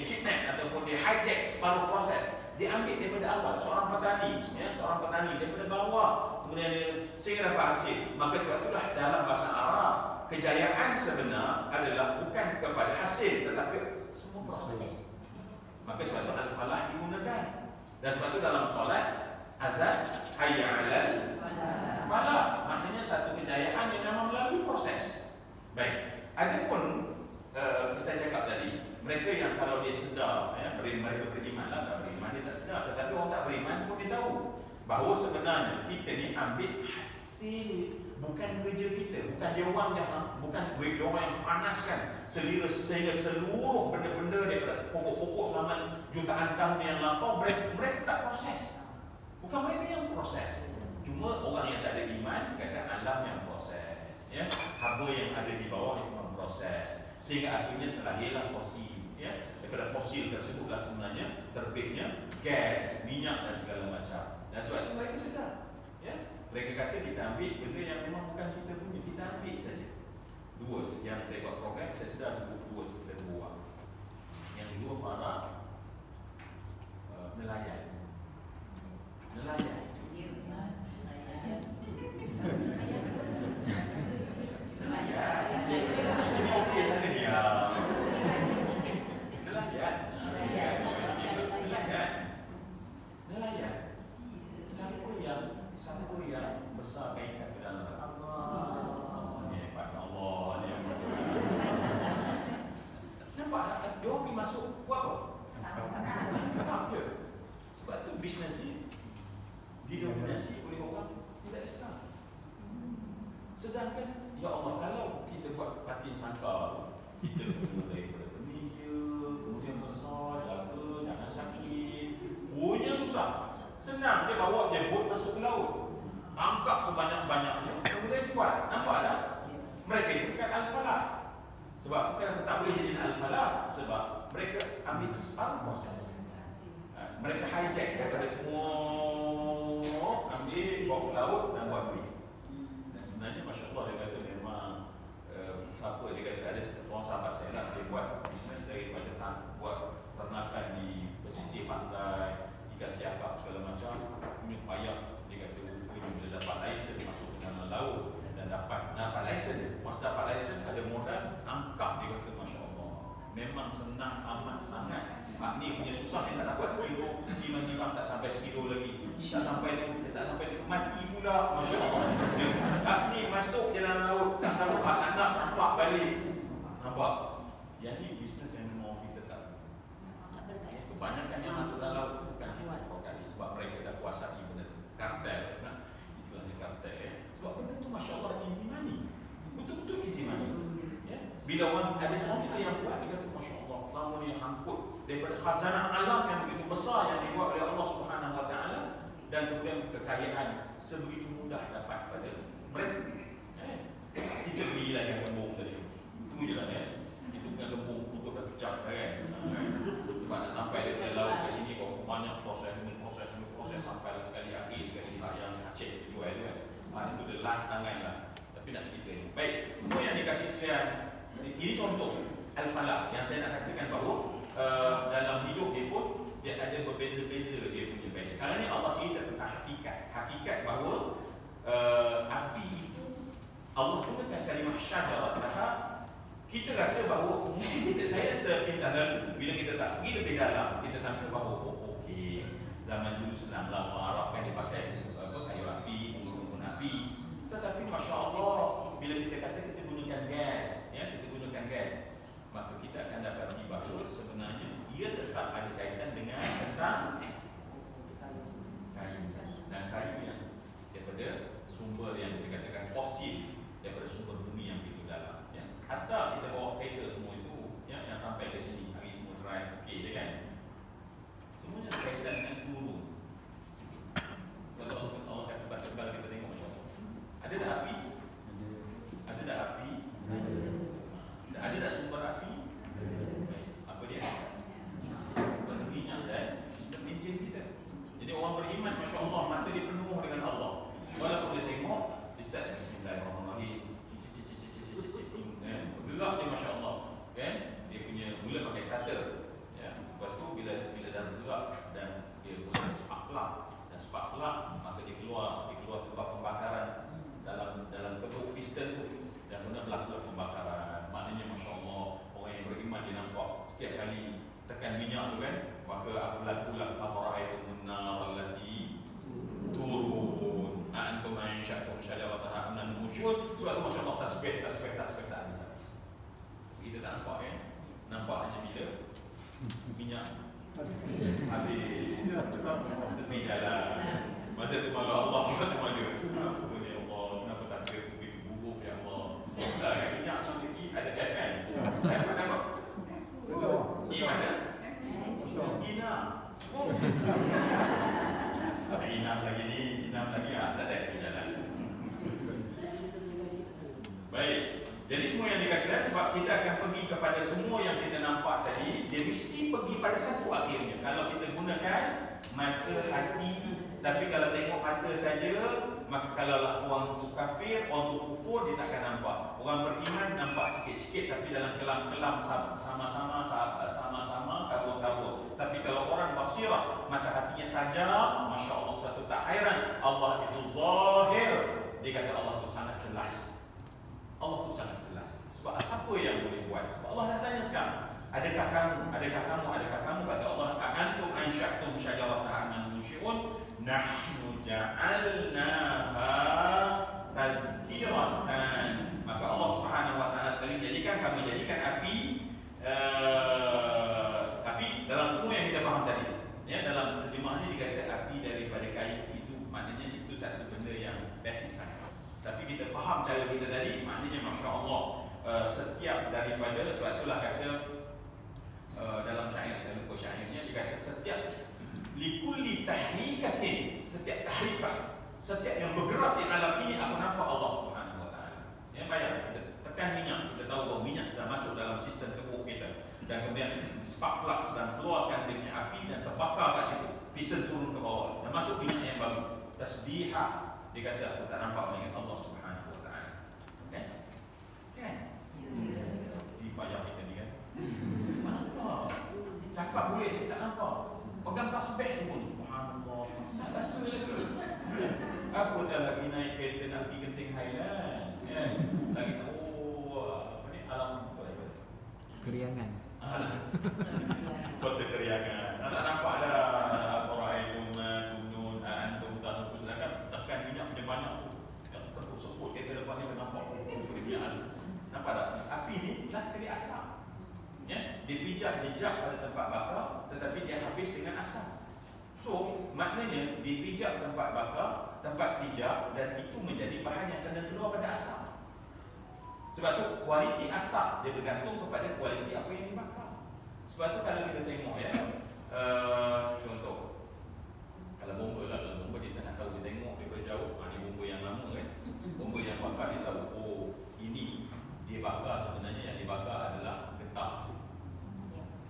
kidnap ataupun dia hijack separuh proses. Dia ambil daripada awal, seorang petani, ya, seorang petani daripada bawah, kemudian dia sehingga dapat hasil. Maka sebab itulah dalam bahasa Arab kejayaan sebenar adalah bukan kepada hasil tetapi semua proses. Maka sebab itu al-falah digunakan. Dan sebab itu dalam solat azan hayya 'alal falah, maknanya satu kejayaan yang memang melalui proses. Baik. Adapun saya cakap tadi, mereka yang kalau dia sedar, ya, mereka beriman lah, tak beriman dia tak sedar. Tetapi orang tak beriman pun dia tahu bahawa sebenarnya kita ni ambil hasil, bukan kerja kita, bukan dia orang yang panaskan sehingga seluruh benda-benda daripada pokok-pokok zaman jutaan tahun yang lampau mereka tak proses. Bukan mereka yang proses. Cuma orang yang tak ada iman kata alam yang proses, ya. Haba yang ada di bawah yang memproses, sehingga akhirnya terlahirlah fosil, ya. Daripada fosil tersebutlah sebenarnya terbitnya gas, minyak dan segala macam. Dan sebab itu mereka sedar, ya. Mereka kata kita ambil benda yang memang bukan kita punya, kita ambil saja. Dua yang saya buat program, saya sedar dua orang. Yang dua para nelayan. Nelayan. Sini okey sana dia. Nelayan. Siapa yang besar ikan ke dalam Allah. Ni hebatnya Allah ni. Nampak tak? Dia pergi masuk buat apa? Tangkap je. Sebab tu bisnes ni didominasi oleh orang tidak Islam. Sedangkan ya Allah, kalau kita buat patin sangkar, kita mulai daripada peninja, kemudian besar, jaga, jangan sakit. Punya susah. Senang, dia bawa je bot masuk ke laut. angkat sebanyak-banyaknya, kemudian jual. Nampak tak? Mereka itu bukan al-falah. Sebab kenapa tak boleh jadi al-falah? Sebab mereka ambil separuh proses. Mereka hijack daripada semua, ambil, bawa ke laut dan buat duit. Dan sebenarnya Masya Allah dia kata memang siapa dia kata ada seorang sahabat saya lah, dia buat bisnes daripada buat ternakan di pesisir pantai, ikan siakap segala macam, punya payah. Dia kata bila dapat lesen masuk ke dalam laut dan dapat lesen, masa dapat lesen ada modal, tangkap. Dia kata Masya Allah memang senang amat sangat. Ni punya susah dia tak dapat sekilo, tiba-tiba tak sampai sekilo lagi, tak sampai dia tak sampai sekilo, mati pula. Masya Allah. Ni masuk je dalam laut, tak tahu tak nak sampai balik. Nampak? Yang ni bisnes yang memang kita tak. Kebanyakannya masuk dalam laut bukan kita kali, sebab mereka dah kuasai benda tu. Kartel, istilahnya kartel. Sebab benda tu Masya Allah easy money, betul-betul easy money. Bila orang ada seorang kita yang buat, dia kata Masya Allah, selama ni angkut daripada khazanah alam yang begitu besar yang dibuat oleh Allah Subhanahu Wa Taala, dan kemudian kekayaan sebegitu mudah dapat pada mereka. Kita belilah yang lembung tadi, itu je lah itu bukan lembung untuk dah pecah kan. Sebab nak sampai daripada laut ke sini kau banyak proses sampai sekali akhir, sekali yang Aceh dijual tu kan. Itu the last tangan lah. Tapi nak cerita ni. Baik, semua yang dikasih sekalian. Ini contoh al-falah yang saya nak katakan bahawa dalam hidup dia pun dia ada berbeza-beza dia punya baik. Sekarang ni Allah cerita tentang hakikat bahawa api itu Allah gunakan kalimah syajaratah. Kita rasa bahawa mungkin saya sepintas lalu bila kita tak pergi lebih dalam, kita sangka bahawa okey, zaman dulu senanglah orang Arab kan dia pakai kayu api, unggun api. Tetapi Masya Allah bila kita kata kita gunakan gas, kita gunakan gas, maka kita akan dapati bahawa sebenarnya ia tetap ada kaitan dengan tentang kayu, dan kayu yang daripada sumber yang kita katakan fosil, daripada sumber bumi yang begitu dalam. Hatta kita bawa kereta semua itu, yang sampai ke sini hari semua drive okey je kan, semuanya ada kaitan dengan turun. Kalau Allah kata tebal kita tengok Masya Allah, ada tak api? Ada tak api? Ada tak sumber api? Apa dia? Pada minyak dan sistem enjin kita. Jadi orang beriman Masya Allah, mata dia penuh dengan Allah. Walaupun dia tengok, dia start Bismillahirrahmanirrahim, bergerak dia Masya Allah kan? Dia punya mula pakai starter lepas tu bila dah bergerak dan dia boleh spark plug, dan spark plug maka dia keluar tempat pembakaran dalam kedua piston tu, dan kemudian berlaku pembakaran. Maknanya Masya Allah, orang yang beriman dia nampak setiap kali tekan minyak tu kan, maka berlakulah afara'aytumun nar allati turun antum ansha'tum syajarataha am nahnu munshirun. Sebab tu Masya Allah tasbih tak habis. Kita tak nampak kan? Nampak hanya bila minyak habis tepi jalan. Masa tu malu Allah, masa tu malu apa ni Allah, kenapa tak kira begitu buruk ya Allah. Tak kan, minyak tu ada F kan? F apa? I mana? Ina. Inam lagi ni, inam lagi sadar tepi jalan. Baik. Jadi semua yang dikasih lihat, sebab kita akan pergi kepada semua yang kita nampak tadi, dia mesti pergi pada satu akhirnya. Kalau kita gunakan mata, hati, tapi kalau tengok mata saja, maka kalaulah orang tu kafir, orang tu kufur, dia tak akan nampak. Orang beriman nampak sikit-sikit, tapi dalam kelam-kelam sama-sama kabur-kabur. Tapi kalau orang basirah, mata hatinya tajam, Masya Allah, suatu tak hairan, Allah itu zahir. Dia kata Allah itu sangat jelas. Allah itu sangat jelas. Sebab siapa yang boleh buat? Sebab Allah dah tanya sekarang, adakah kamu? Kata Allah, antum ansha'tum syajarataha am nahnu munshirun, nahnu ja'alnaha tazkiratan. Maka Allah Subhanahu Wa Taala sekali kami jadikan api dalam semua yang kita faham tadi. Dalam terjemahannya dikatakan api daripada kayu, itu maknanya itu satu benda yang basic sangat. Tapi kita faham cara kita tadi, maknanya Masya Allah, setiap daripada, sebab itulah kata dalam syair, saya lupa syairnya, dia kata setiap likulli tahrikatin, setiap tahrikah, Setiap yang bergerak di alam ini aku nampak Allah Subhanahu Wa Taala. Ya, bayang kita tekan minyak, kita tahu bahawa minyak sedang masuk dalam sistem tubuh kita, dan kemudian spark plug sedang keluarkan dia punya api dan terbakar kat situ. Piston turun ke bawah dan masuk minyak yang baru. Tasbihah, dia kata aku tak nampak dengan Allah Subhanahu Wa Taala. Kan? Kan? Ini payah kita ni kan? Nampak. Cakap boleh, tak nampak. Pegang tasbih pun subhanallah. Tak rasa ke? Aku dah lagi naik kereta nak pergi Genting Highland. Kan? Lagi apa ni, alam apa ni? Keriangan. Kota Keriangan. Tak nampak dah orang itu menunun antum tak lupa, sedangkan tekan minyak macam banyak tu. Yang seput-seput kereta depan ni nampak minyak. Nampak tak? Api ni last sekali asap. Ya, dia pijak jejak pada tempat bakar, tetapi dia habis dengan asap. So, maknanya dia pijak tempat bakar, tempat pijak, dan itu menjadi bahan yang kena keluar pada asap. Sebab tu kualiti asap dia bergantung kepada kualiti apa yang dibakar. Sebab tu kalau kita tengok ya, contoh kalau bomba lah, kalau bomba dia tak nak tahu, dia tengok daripada jauh, ni bomba yang lama kan. Bomba yang bakar dia tahu, oh ini dia bakar, sebenarnya yang dibakar adalah getah.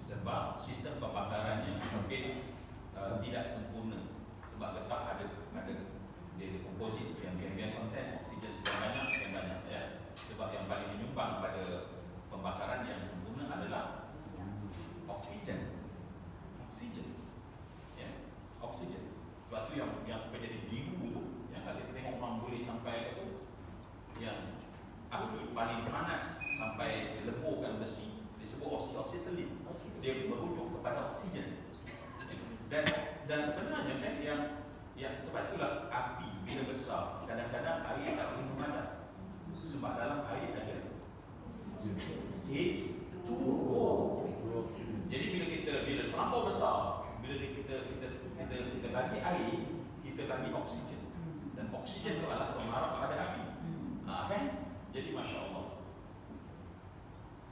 Sebab sistem pembakarannya mungkin tidak sempurna. Sebab getah ada dia komposit yang konten oksigen sekian banyak ya. Sebab yang paling menyumbang pada pembakaran yang sempurna adalah oksigen. Ya, oksigen. Sebab tu yang sampai jadi biru tu, yang kalau kita tengok orang boleh sampai tu, yang api paling panas sampai leburkan besi, disebut oxyacetylene. Dia merujuk kepada oksigen. Dan sebenarnya kan yang sebab itulah api bila besar kadang-kadang air tak boleh memadam. Sebab dalam air ada H2O. Jadi bila terlampau besar, bila kita bagi air, kita bagi oksigen. Dan oksigen itu adalah pemarah pada api. Kan? Jadi masya-Allah.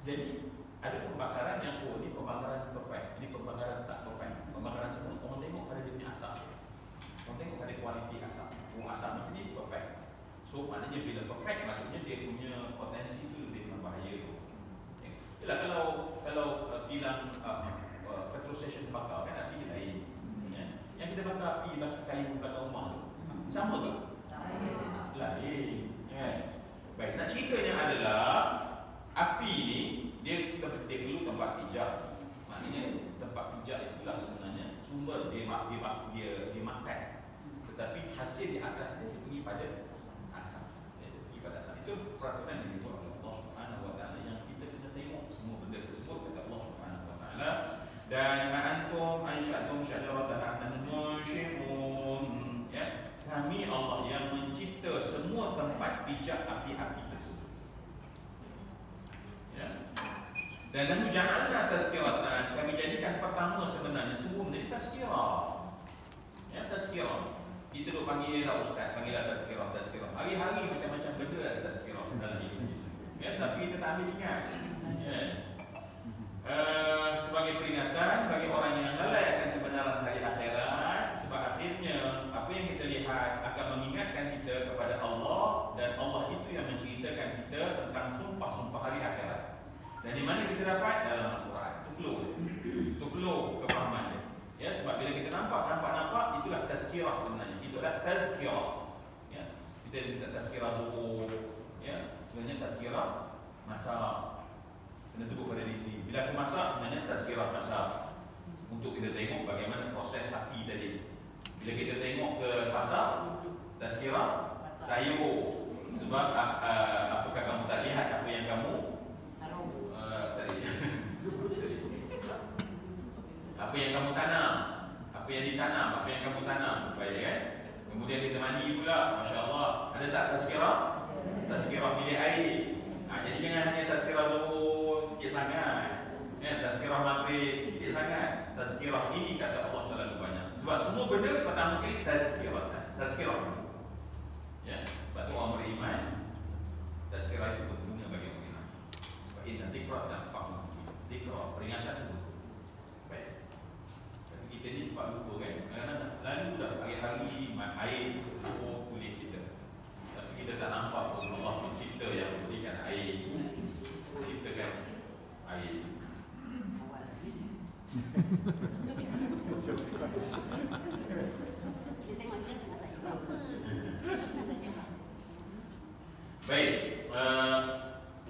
Jadi ada pembakaran yang ini pembakaran perfect, ini pembakaran tak perfect. Pembakaran semua orang tengok pada dia punya asap. Orang tengok pada kualiti asap. Asap ni perfect. So maknanya bila perfect, maksudnya dia punya potensi itu lebih berbahaya tu. Yalah kalau kilang petrol station bakar kan api lain. Yang kita bakar api kayu bakar rumah tu sama ke? Lain. Baik, nak ceritanya adalah api ni dia perlu tempat pijak. Maknanya tempat pijak itulah sebenarnya sumber dia makan. Tetapi hasil di atas dia pergi pada asap. Pergi pada asap. Itu peraturan yang dibuat oleh Allah Subhanahu Wa Taala yang kita kena tengok semua benda tersebut kata Allah Subhanahu Wa Taala. Dan ma'antum ansya'tum syajaratan nunshi'un. Ya, kami Allah yang mencipta semua tempat pijak api-api tersebut. Ya. Dan lalu ja'alna tazkiratan, kami jadikan pertama sebenarnya semua menjadi tazkirah. Ya, tazkirah. Kita duk panggil lah ustaz, panggil lah tazkirah. Hari-hari macam-macam benda ada tazkirah dalam hidup kita. Ya, tapi kita tak ambil ingat. Ya. Sebagai peringatan bagi orang yang lalai akan kebenaran hari akhirat, sebab akhirnya apa yang kita lihat akan mengingatkan kita kepada Allah, dan Allah itu yang menceritakan kita tentang sumpah-sumpah hari akhirat. Dan di mana kita dapat? Dalam Al-Quran. Itu flow kefahamannya. Ya, sebab bila kita nampak, itulah tazkirah sebenarnya. Itulah tazkirah. Ya, kita minta tazkirah zuhur. Ya, sebenarnya tazkirah masak. Kena sebut pada diri sendiri. Bila aku masak, sebenarnya tazkirah masak. Untuk kita tengok bagaimana proses api tadi. Bila kita tengok ke pasar, tazkirah sayur. Sebab apakah kamu tak lihat apa yang kamu apa yang kamu tanam, apa yang ditanam, apa yang kamu tanam, baik kan? Kemudian kita mandi pula, masya-Allah. Ada tak tazkirah? Tazkirah bilik air. Jadi jangan hanya tazkirah zuhur sikit sangat. Ya, tazkirah maghrib sikit sangat. Tazkirah ini kata Allah terlalu banyak. Sebab semua benda pertama sekali tazkirah. Ya, sebab tu orang beriman tazkirah itu berguna bagi orang beriman. Sebab ini dzikra tanfa'u. Dzikra peringatan itu. Baik. Tapi kita ni sebab lupa kan. Kadang-kadang lalu dah hari-hari air tengok je tengok saya. Baik,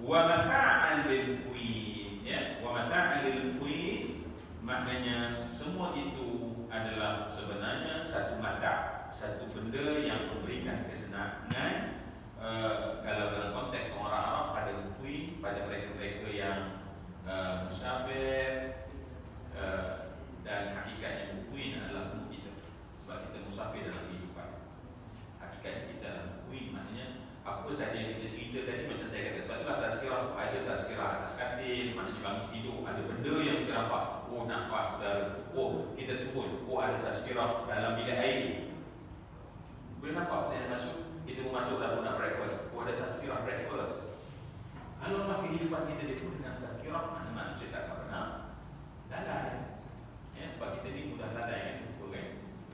wa mata'an lil queen, ya, wa mata'an lil queen maknanya semua itu adalah sebenarnya satu mata', satu benda yang memberikan kesenangan. Kalau dalam konteks orang Arab pada queen, pada mereka-mereka yang musafir, dan hakikatnya queen adalah semua kita, sebab kita musafir dalam kehidupan. Hakikatnya kita dalam queen maknanya apa sahaja yang kita cerita tadi, macam saya kata, sebab itulah tazkirah, ada tazkirah atas katil, maknanya bangun tidur, ada benda yang kita nampak, oh nafas udara, oh kita turun, oh ada tazkirah dalam bilik air. Boleh nampak saya masuk, kita pun masuk dalam nak breakfast, oh ada tazkirah breakfast. Kalau lah kehidupan kita dipenuhi dengan tazkirah, mana manusia tak pernah lalai. Ya, sebab kita ni mudah lalai kan, kan?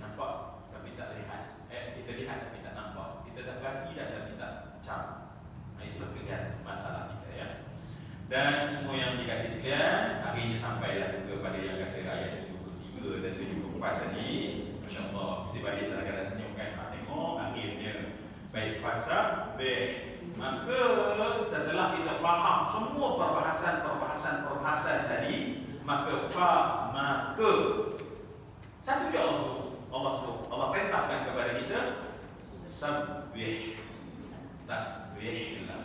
Nampak tapi tak lihat. Kita lihat tapi tak nampak. Kita tak perhati dah tapi tak cam. Itulah kelihatan masalah kita, ya. Dan semua yang dikasih sekalian, akhirnya sampailah kepada yang kata ayat 73 dan 74 tadi. Masya Allah, mesti balik dalam keadaan senyum kan. Tengok akhirnya baik fasabih. Maka setelah kita faham semua perbahasan tadi, maka satu je Allah perintahkan kepada kita, sabbih, tasbihlah,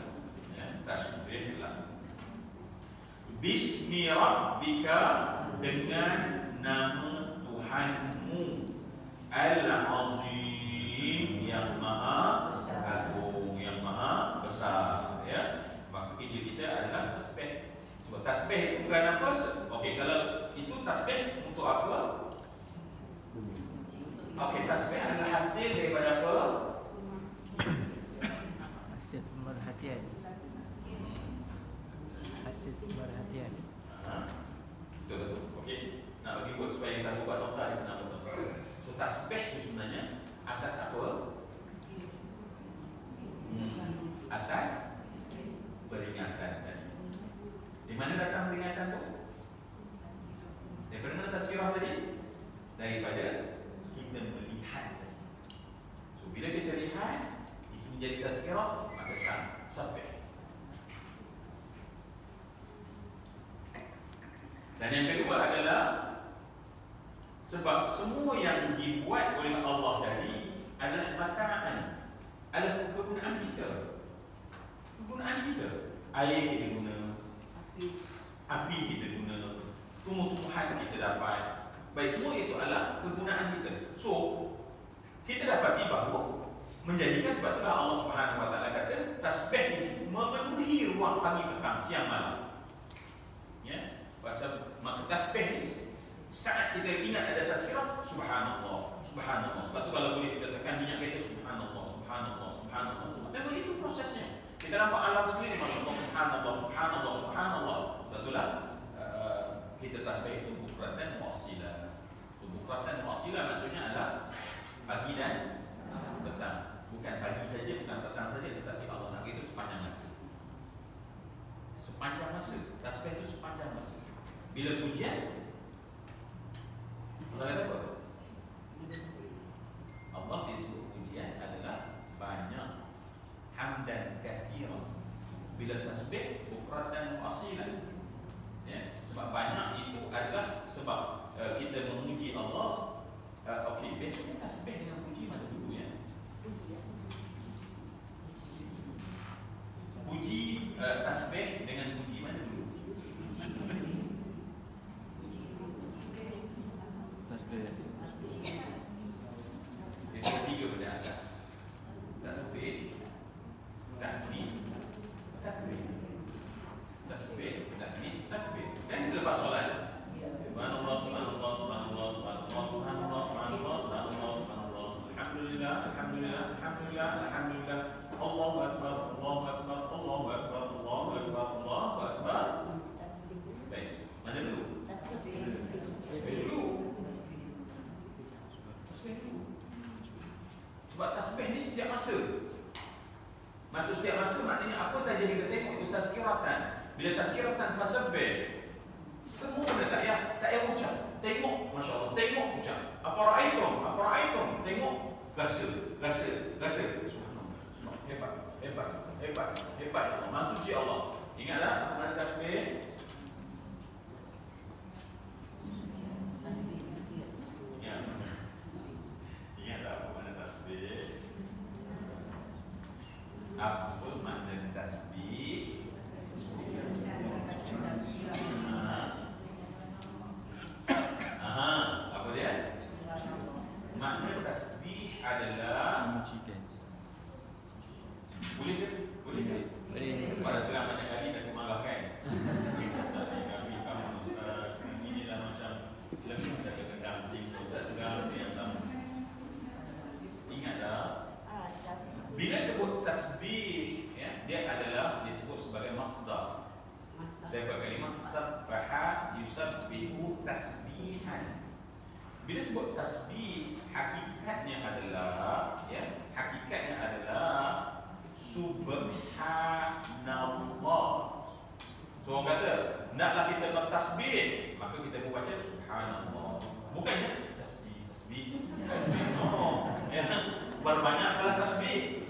ya, tasbihlah. Bismi rabbika, dengan nama Tuhanmu, Al-Azim, yang maha agung, yang maha besar, ya. Maka ide kita adalah tasbih. Sebab tasbih itu bukan apa? Okey, kalau itu tasbih untuk apa? Okey, tasbih adalah hasil daripada apa? Hasil pemerhatian. Hasil pemerhatian. Betul. Okey. Nak bagi buat supaya saya buat nota di sana betul. So tasbih itu sebenarnya atas apa? Atas peringatan tadi. Di mana datang peringatan tu? Daripada mana tazkirah tadi? Daripada kita melihat tadi. So bila kita lihat, itu menjadi tazkirah, maka sekarang sabbih. Dan yang kedua adalah sebab semua yang dibuat oleh Allah tadi adalah mata'an, adalah kegunaan kita. Kegunaan kita, air kita guna, api kita guna, tumbuh-tumbuhan kita dapat. Baik, semua itu adalah kegunaan kita. So kita dapati bahawa menjadikan, sebab itulah Allah Subhanahu Wa Taala kata tasbih itu memenuhi ruang pagi, petang, siang, malam. Ya, pasal maka tasbih ini saat kita ingat ada tazkirah, subhanallah, subhanallah. Sebab tu kalau boleh kita tekan minyak kita, subhanallah, subhanallah, subhanallah. Memang itu prosesnya. Kita nampak alam sekeliling, masya Allah, subhanallah, subhanallah, subhanallah. Sebab itulah kita tasbih itu bukratan wa asila. So, bukratan wa asila maksudnya adalah pagi dan petang. Bukan pagi saja, bukan petang saja, tetapi Allah nak itu sepanjang masa. Sepanjang masa. Tasbih itu sepanjang masa. Bila pujian, Allah kata apa? Allah disebut pujian adalah banyak, hamdan katsiran. Bila tasbih bukratan wa asila, ya, sebab banyak itu adalah sebab kita memuji Allah. Okey, biasanya tasbih dengan puji mana dulu, ya? Puji, tasbih dengan puji mana dulu? Tasbih. Itu tiga benda asas. Tasbih, tahmid, takbir. Tasbih, tahmid, takbir. Kan kita lepas solat. Subhanallah, subhanallah, subhanallah, subhanallah, subhanallah, subhanallah, subhanallah, subhanallah. Alhamdulillah, alhamdulillah, alhamdulillah, alhamdulillah. Allahu akbar, Allahu akbar, Allahu akbar, Allahu akbar, Allahu akbar. Baik, mana dulu? Tasbih dulu. Tasbih dulu. Sebab tasbih ni setiap masa. Maksud setiap masa maknanya apa saja kita tengok itu tazkiratan. Bila tazkiratan fasabbih, semua benda tak payah ucap. tengok, Masya Allah, tengok ucap. Afara'aitum, tengok, rasa. Subhanallah, hebat. Maha suci Allah. Ingatlah mana tasbih? Ingatlah mana tasbih? Apa makna tasbih? Apa dia? Makna tasbih adalah boleh ke? Boleh. Sebab dah terang banyak kali tak marah kan? Kami Ustaz, inilah macam lebih dah kedamping Ustaz terang yang sama. Ingatlah, bila sebut tasbih, ya, dia adalah disebut sebagai masdar daripada kalimah sabbaha yusabbihu tasbihan. Bila sebut tasbih, hakikatnya adalah subhanallah. So orang kata, naklah kita bertasbih, maka kita membaca subhanallah. Bukannya tasbih. No. Ya. Perbanyakkanlah tasbih.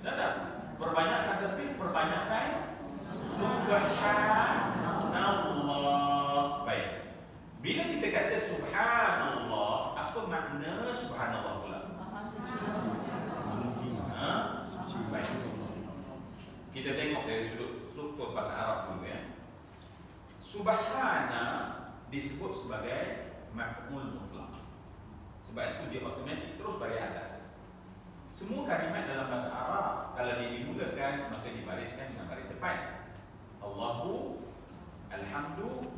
Tak. Perbanyakkan tasbih, perbanyakkan subhanallah. Baik. Bila kita kata subhanallah, apa makna subhanallah pula? Baik. Kita tengok dari sudut struktur bahasa Arab dulu ya. Subhana disebut sebagai maf'ul mutlaq. Sebab itu dia otomatik terus baris atas. Semua kalimat dalam bahasa Arab kalau dia dimulakan maka dibariskan dengan baris depan. Allahu, alhamdu,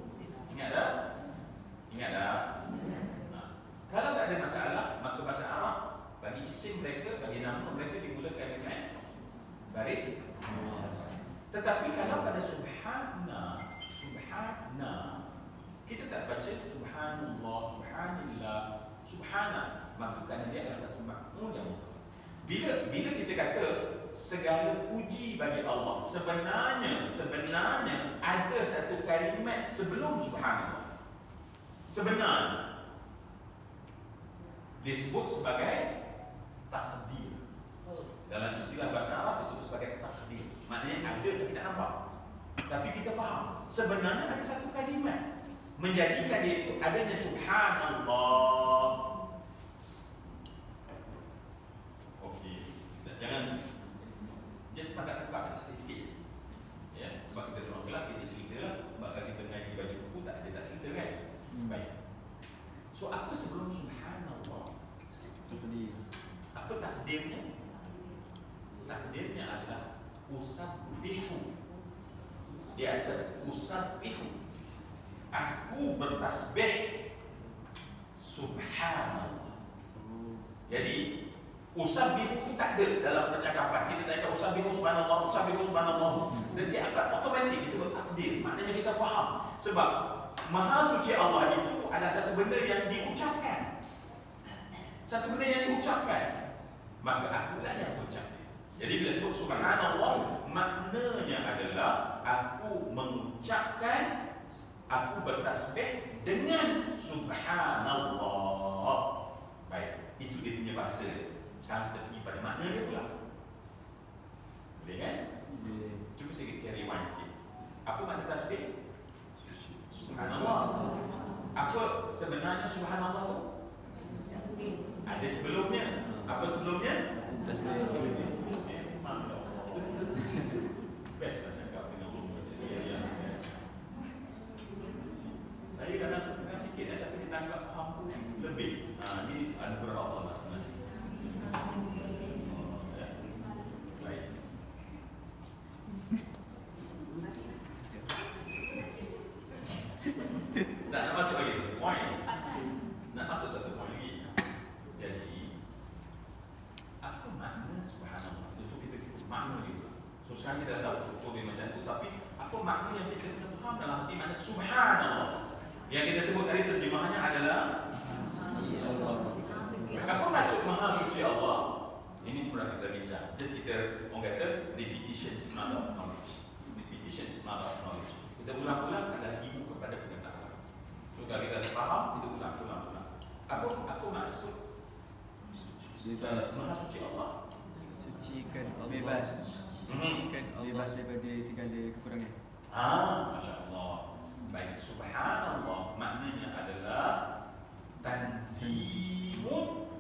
ingat dah? Kalau tak ada masalah, maka bahasa Arab bagi isim mereka, bagi nama mereka dimulakan dengan baris. Tetapi kalau pada subhana, kita tak baca subhanallah, subhana, maka kerana dia adalah satu maf'ul yang mutlak. Bila kita kata segala puji bagi Allah, sebenarnya ada satu kalimat sebelum subhanallah. Sebenarnya disebut sebagai takdir. Dalam istilah bahasa Arab disebut sebagai takdir. Maknanya ada tapi tak nampak. Tapi kita faham sebenarnya ada satu kalimat menjadikan dia itu adanya subhanallah. Okey. Jangan just tak buka sikit. Ya, sebab kita dalam kelas kita ceritalah, sebab kalau kita mengaji baca buku tak cerita kan. Baik. So apa sebelum subhanallah? Apa takdirnya? Takdirnya adalah usabbihu. Dia ada usabbihu. Aku bertasbih subhanallah. Jadi usabbihu itu tak ada dalam percakapan. Kita tak kata usabbihu subhanallah. Dan dia akan otomatik disebut takdir. Maknanya kita faham. Sebab Maha Suci Allah itu ada satu benda yang diucapkan. Maka akulah yang ucap. Jadi bila sebut subhanallah, maknanya adalah aku mengucapkan, aku bertasbih dengan subhanallah. Baik, itu dia punya bahasa. Sekarang kita pergi pada makna dia pula. Boleh kan? Cuba saya rewind sikit. Apa makna tasbih? Subhanallah. Apa sebenarnya subhanallah tu? Ada sebelumnya. Apa sebelumnya? Best lah cakap dengan rumah. Saya kadang sikit tapi dia tangkap faham lebih. Ini anugerah Allah lah sebenarnya. Baik. Nak masuk lagi? Nak masuk satu poin lagi. Jadi apa makna subhanallah? Itu kita makna dia. So sekarang kita dah tahu struktur dia macam tu, tapi apa makna yang kita kena faham dalam hati makna subhanallah? Yang kita sebut tadi terjemahannya adalah apa maksud Maha Suci Allah? Ini sebenarnya kita bincang. Just kita orang kata repetition is mother of knowledge. Kita ulang-ulang adalah ibu kepada pengetahuan. So So kalau kita faham, itu ulang. Aku maksud Maha suci Allah. Sucikan Allah. Bebas. Sucikan Allah. Bebas daripada segala kekurangan. Masya Allah. Baik, subhanallah maknanya adalah tanzimun.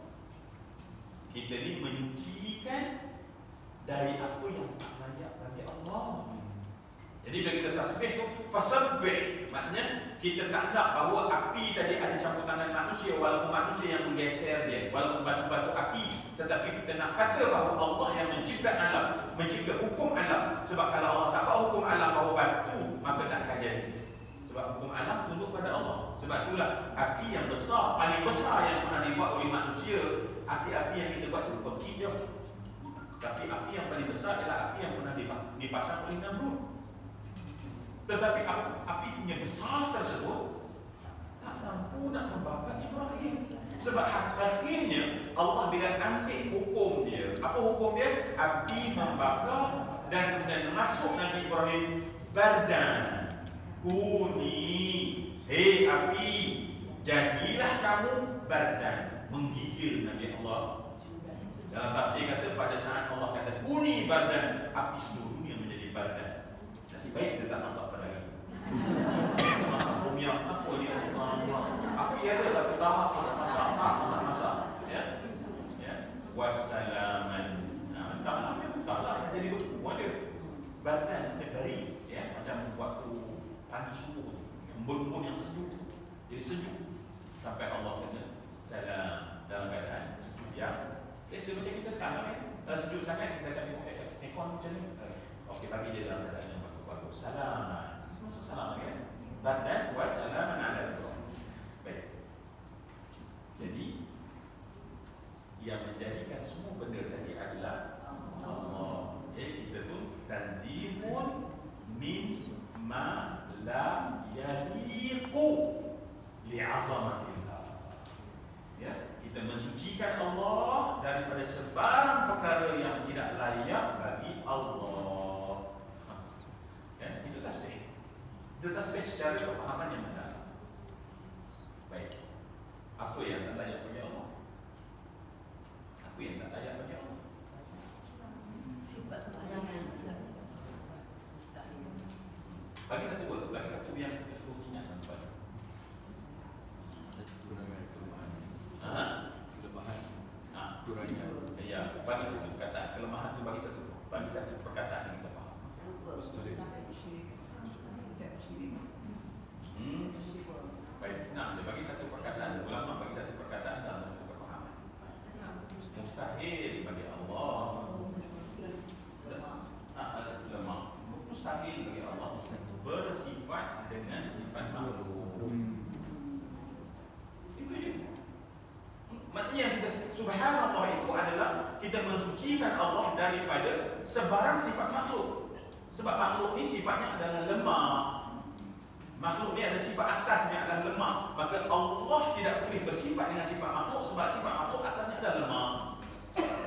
Kita ni menyucikan dari apa yang tak layak bagi Allah. Jadi bila kita tasbih tu, fasabbih, maknanya kita tak nak bahawa api tadi ada campur tangan manusia, walaupun manusia yang menggeser dia, walaupun batu-batu api, tetapi kita nak kata bahawa Allah yang mencipta alam, mencipta hukum alam. Sebab kalau Allah tak buat hukum alam bahawa batu, maka tak akan jadi. Sebab hukum alam tunduk pada Allah. Sebab itulah api yang besar, paling besar yang pernah dibuat oleh manusia, api-api yang kita buat itu kecil je. Tapi api yang paling besar adalah api yang pernah dipasang oleh Namrud. Tetapi api punya besar tersebut tak mampu nak membakar Ibrahim. Sebab akhirnya Allah bila ambil hukum dia, apa hukum dia? Api membakar dan masuk Nabi Ibrahim, bardan kuni, hei api, jadilah kamu bardan, menggigil Nabi Allah. Dalam tafsir kata pada saat Allah kata kuni bardan, api seluruh dunia menjadi bardan. Nasib baik kita tak masak pada hari itu. Masak rumia, apa dia? Api ada tapi tahap masak-masak. Ya. Wassalaman. Entahlah jadi beku ada. Bardan dari ya macam waktu pagi subuh, embun-embun yang sejuk. Jadi sejuk sampai Allah kena salam dalam keadaan sejuk ya. Macam kita sekarang kan, sejuk sangat kita akan tengok aircon macam ni. Okey, bagi dia dalam keadaan yang bagus. Salaman. Semua salam ya. Dan wassalaman ala Ibrahim. Baik. Jadi yang menjadikan semua benda tadi adalah Allah. Ya, kita tu tanzimun min ma la yaliqu li'azamatillah. Ya, kita mensucikan Allah daripada sebarang perkara yang tidak layak bagi Allah. Ya, itu tasbih. Itu tasbih secara kefahaman yang benar. Baik. Apa yang tak layak bagi Allah? Apa yang tak layak bagi Allah? Sifat kebarangan. Bagi satu word, bagi satu yang kita terus ingat tuan. Kurangnya. Ya, bagi satu perkataan. Kelemahan tu bagi satu perkataan yang kita faham. Baik, senang je. Bagi satu perkataan. Ulama bagi satu perkataan dalam bentuk kefahaman. Mustahil bagi Allah. Lemah. Mustahil bagi Allah bersifat dengan sifat makhluk. Itu je. Maknanya yang kita subhanallah itu adalah kita mensucikan Allah daripada sebarang sifat makhluk. Sebab makhluk ni sifatnya adalah lemah. Makhluk ni ada sifat asasnya adalah lemah. Maka Allah tidak boleh bersifat dengan sifat makhluk sebab sifat makhluk asalnya adalah lemah.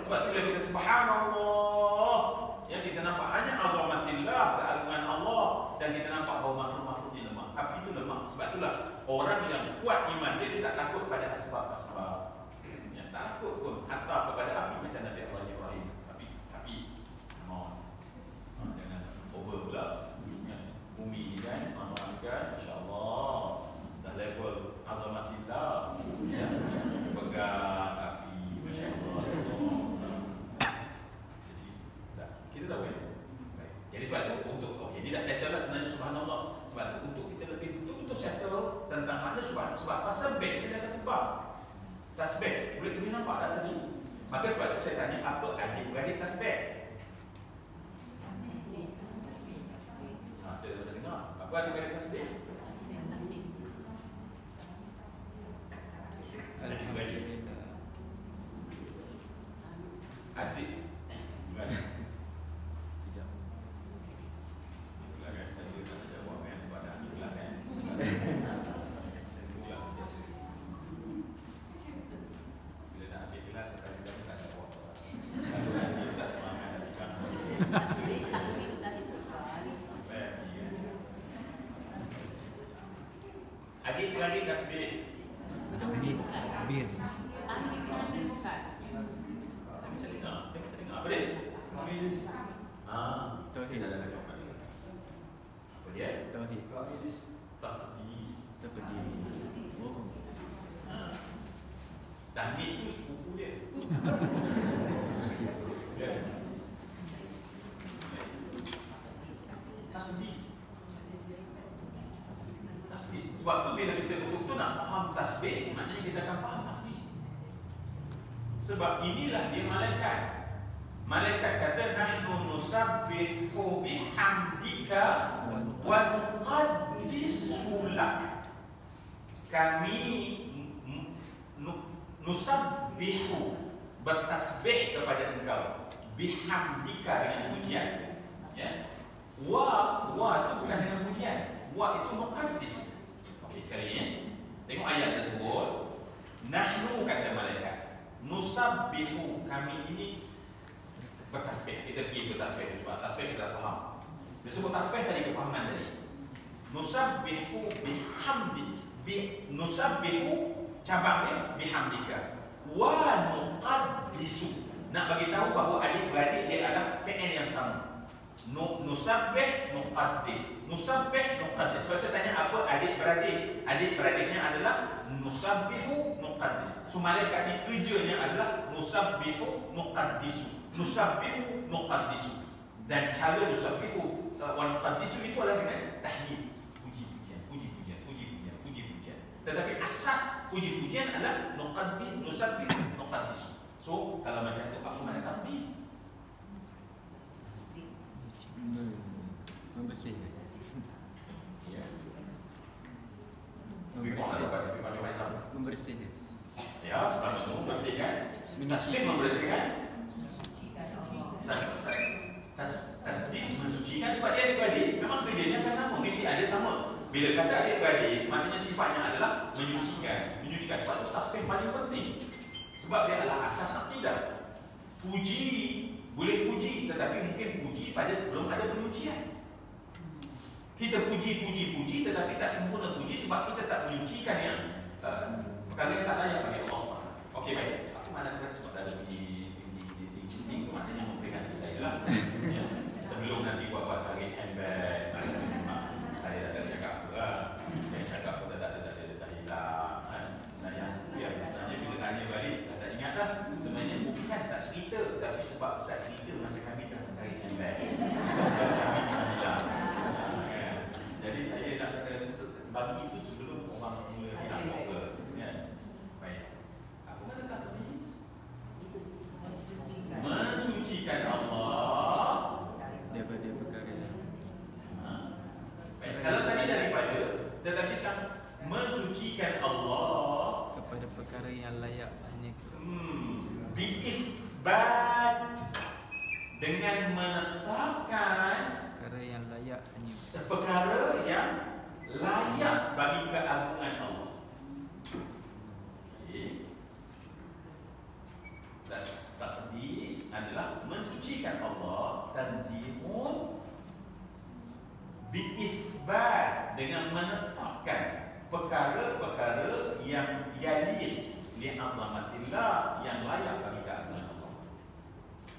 Sebab tu bila kita subhanallah, yang kita nampak hanya azamatillah, keagungan Allah, dan kita nampak bahawa makhluk-makhluk ni lemah. Api itu lemah. Sebab itulah orang yang kuat iman dia tak takut pada asbab-asbab. Yang takut pun hatta kepada api macam Nabi Allah Ibrahim. Api. Jangan over pula. Bumi ni kan, kan, masya-Allah, dah level azamatillah. Ya. Pegang api, masya-Allah. Kita tahu kan? Baik. Jadi sebab tu untuk okey, dia dah settle lah sebenarnya subhanallah. Sebab tu untuk kita lebih betul-betul settle tentang makna subhanallah. Sebab tasbih dia dah satu bab. Tasbih, boleh nampak tak tadi? Maka sebab tu saya tanya apa adik-beradik tasbih? Saya dah dengar. Apa adik-beradik tasbih? Adik-beradik. Adik-beradik. Adik adik-beradik tasbih. Tahmid, takbir. Tahmid dan bukan. Saya macam dengar. Apa dia? Tauhid. Saya dah dengar jawapan dia. Apa dia? Tauhid. Taqdis. Taqdis. Oh. Tahmid tu sepupu dia. Ya. Taqdis. Taqdis. Sebab tu bila kita betul-betul nak faham tasbih, maknanya kita akan faham taqdis. Sebab inilah dia malaikat. Malaikat kata nahnu nusabbihu bihamdika wa nuqaddisu lak. Kami nusabbihu, bertasbih kepada engkau, bihamdika, dengan pujian, ya. Wa itu bukan dengan pujian, wa itu muqaddis. Okey, sekali ya. Tengok ayat tersebut. Nahnu, kata malaikat, nusabbihu, kami ini bertasbih. Kita pergi bertasbih sebab tasbih kita faham. Dia sebut tasbih tadi, kefahaman tadi. Nusabbihu bihamdi, nusabbihu cabangnya bihamdika, wa nuqaddisu, nak bagi tahu bahawa adik-beradik dia adalah fi'il yang sama. Nusabbih, nuqaddis, nusabbih, nuqaddis. Kalau saya tanya apa adik-beradik, adik-beradiknya adalah nusabbihu, nuqaddis. So malaikat ni kerjanya adalah nusabbihu, nuqaddisu, nusabbihu, nuqaddisu. Dan cara nusabbihu wa nuqaddisu itu adalah dengan tahmid, puji-pujian, puji-pujian, puji-pujian, puji-pujian. Tetapi asas puji-pujian adalah nuqaddis, nusabbihu, nuqaddisu. So kalau macam tu apa makna taqdis? Membersih. Ya. Membersih. Ya, sama-sama membersihkan. Tasbih membersihkan. Tasbih mensucikan, sebab dia adik-beradik memang kerjanya akan sama, mesti ada sama. Bila kata adik-beradik, maknanya sifatnya adalah menyucikan. Menyucikan, sebab itu tasbih paling penting. Sebab dia adalah asas akidah. Puji, boleh puji, tetapi mungkin puji pada sebelum ada penyucian. Kita puji, tetapi tak sempurna puji sebab kita tak menyucikan yang perkara yang tak layak bagi Allah SWT. Okey, baik. Aku mana kan sebab dah tinggi itu maknanya memperingati saya lah. Ya. Sebelum nanti buat tarik handbag, saya dah tak cakap apa lah. Yang cakap pun tak ada hilang. Dan yang sebenarnya kita tanya balik, tak ingat lah. Sebenarnya bukan tak cerita, tapi sebab Ustaz cerita masa kami dah tarik handbag, masa kami dah hilang. Jadi saya nak bagi itu sebelum orang mula hilang fokus, kan? Baik. Apa mana kata hadis? Mensucikan Allah Daripada perkara. Baik. Kalau tadi daripada, tetapi sekarang mensucikan Allah kepada perkara yang layak hanya bi'ithbat, dengan menetapkan perkara yang layak hanya perkara yang layak bagi keagungan Allah. Okay. Taqdis adalah mensucikan Allah, tanzihun bi'ithbat, dengan menetapkan perkara-perkara yang yalil li azamatillah, yang layak bagi keagungan Allah.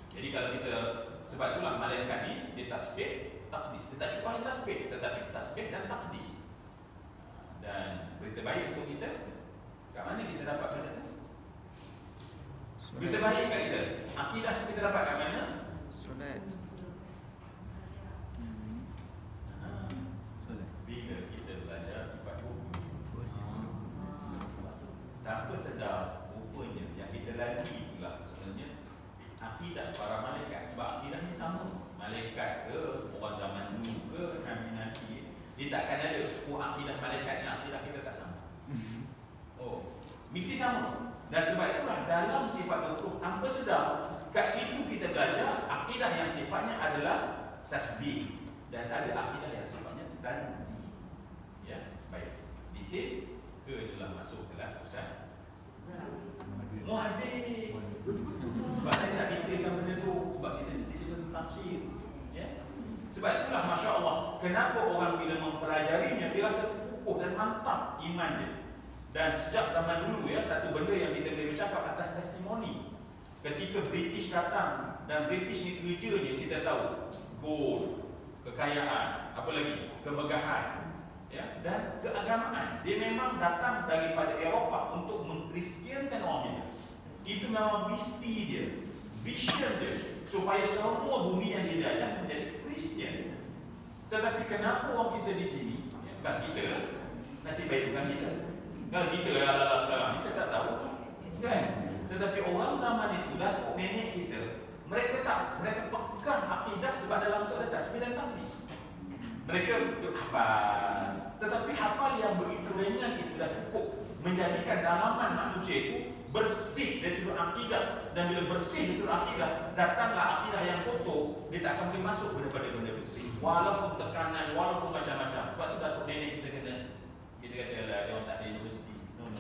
Jadi kalau kita, sebab itulah malaikat ni dia tasbih, taqdis. Dia tak cukup hanya tasbih, tetapi tasbih dan taqdis. Dan berita baik untuk kita, kat mana kita dapat benda tu? Berita baik kat kita, akidah kita dapat kat mana? solat. Solat. Bila kita belajar sifat hukum, Puasa. tanpa sedar, rupanya yang kita lalui itulah sebenarnya akidah para malaikat. Sebab akidah ni sama. Malaikat ke, orang zaman dulu ke, Nabi-Nabi, dia takkan ada akidah malaikat ni, akidah kita tak sama. Oh, mesti sama. Dan sebab itulah dalam sifat 20, tanpa sedar, kat situ kita belajar akidah yang sifatnya adalah tasbih, dan ada akidah yang sifatnya tanzih. Ya, baik. Detail ke adalah masuk kelas Ustaz Muhadir. Sebab saya tak detailkan benda tu, sebab kita nanti cerita tentang tafsir. Ya. Sebab itulah Masya Allah, kenapa orang bila mempelajarinya dia rasa kukuh dan mantap iman dia. Dan sejak zaman dulu ya, satu benda yang kita boleh bercakap atas testimoni. Ketika British datang, dan British ni kerjanya kita tahu gold, kekayaan, apa lagi, kemegahan, ya, dan keagamaan. Dia memang datang daripada Eropah untuk mengkristiankan orang kita. Itu memang misi dia, vision dia, supaya semua bumi yang dijajah menjadi Kristian. Tetapi kenapa orang kita di sini, ya, bukan kita lah, nasib baik bukan kita. Kalau kita ala-ala sekarang ni, saya tak tahu kan? Tetapi orang zaman itu, datuk nenek kita, mereka pegang akidah sebab dalam tu ada tasbih dan tahmid. Mereka hafal, tetapi hafal yang begitu ringan itu dah cukup menjadikan dalaman manusia itu bersih dari sudut akidah. Dan bila bersih dari sudut akidah, datanglah akidah yang kotor, dia tak akan boleh masuk daripada benda bersih. Walaupun tekanan, walaupun macam-macam. Sebab tu datuk nenek kita kena, kita kata lah, dia orang tak ada universiti. No.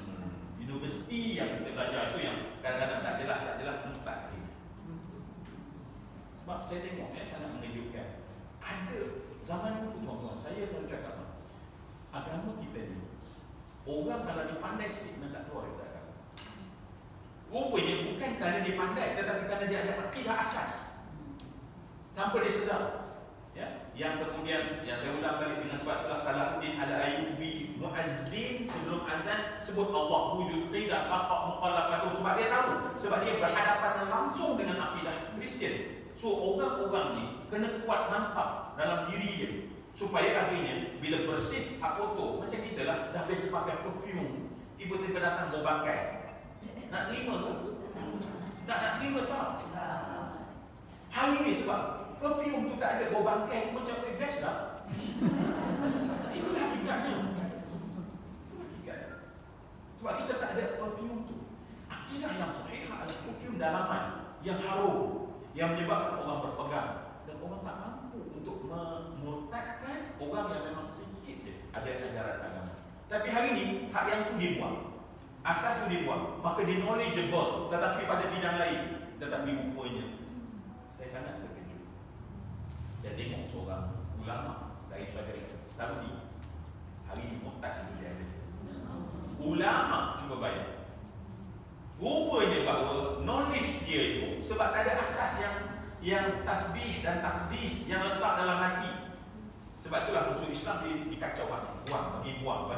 Universiti yang kita belajar itu yang kadang-kadang tak jelas, mutlak ini. Sebab saya tengok, sangat mengejutkan. Ada zaman dulu tuan-tuan, saya selalu cakap, agama kita ni, orang kalau dia pandai sikit, memang tak keluar daripada agama. Rupanya bukan kerana dia pandai, tetapi kerana dia ada akidah asas. Tanpa dia sedar. Ya? Yang kemudian, yang saya ulang balik dengan sebab itulah Salahuddin Al-Ayyubi muazzin sebelum azan sebut Allah wujud tidak baqa' muqallafatu, sebab dia tahu, sebab dia berhadapan langsung dengan akidah Kristian. So orang-orang ni kena kuat mantap dalam diri dia supaya akhirnya bila bersih hak kotor, macam kita lah dah biasa pakai perfume, tiba-tiba datang bau bangkai. Nak terima tu? Nak terima tak? Hari ni sebab perfume tu tak ada bau bangkai, tu macam best dah. Itulah hakikatnya. Sebab kita tak ada perfume tu. Akidah yang sahih adalah perfume dalaman yang harum, yang menyebabkan orang berpegang, dan orang tak mampu untuk memurtadkan orang yang memang sedikit dia ada ajaran agama. Tapi hari ni hak yang tu dibuang, asas tu dibuang, maka dia knowledgeable tetapi pada bidang lain. Tetapi rupanya saya sangat terkejut. Saya tengok seorang ulama daripada Saudi hari ni murtad dia ada. Ulama cuba bayar. Rupanya bahawa knowledge dia itu sebab tak ada asas yang tasbih dan takdis yang letak dalam hati. Sebab itulah musuh Islam dikacau hati. Buang.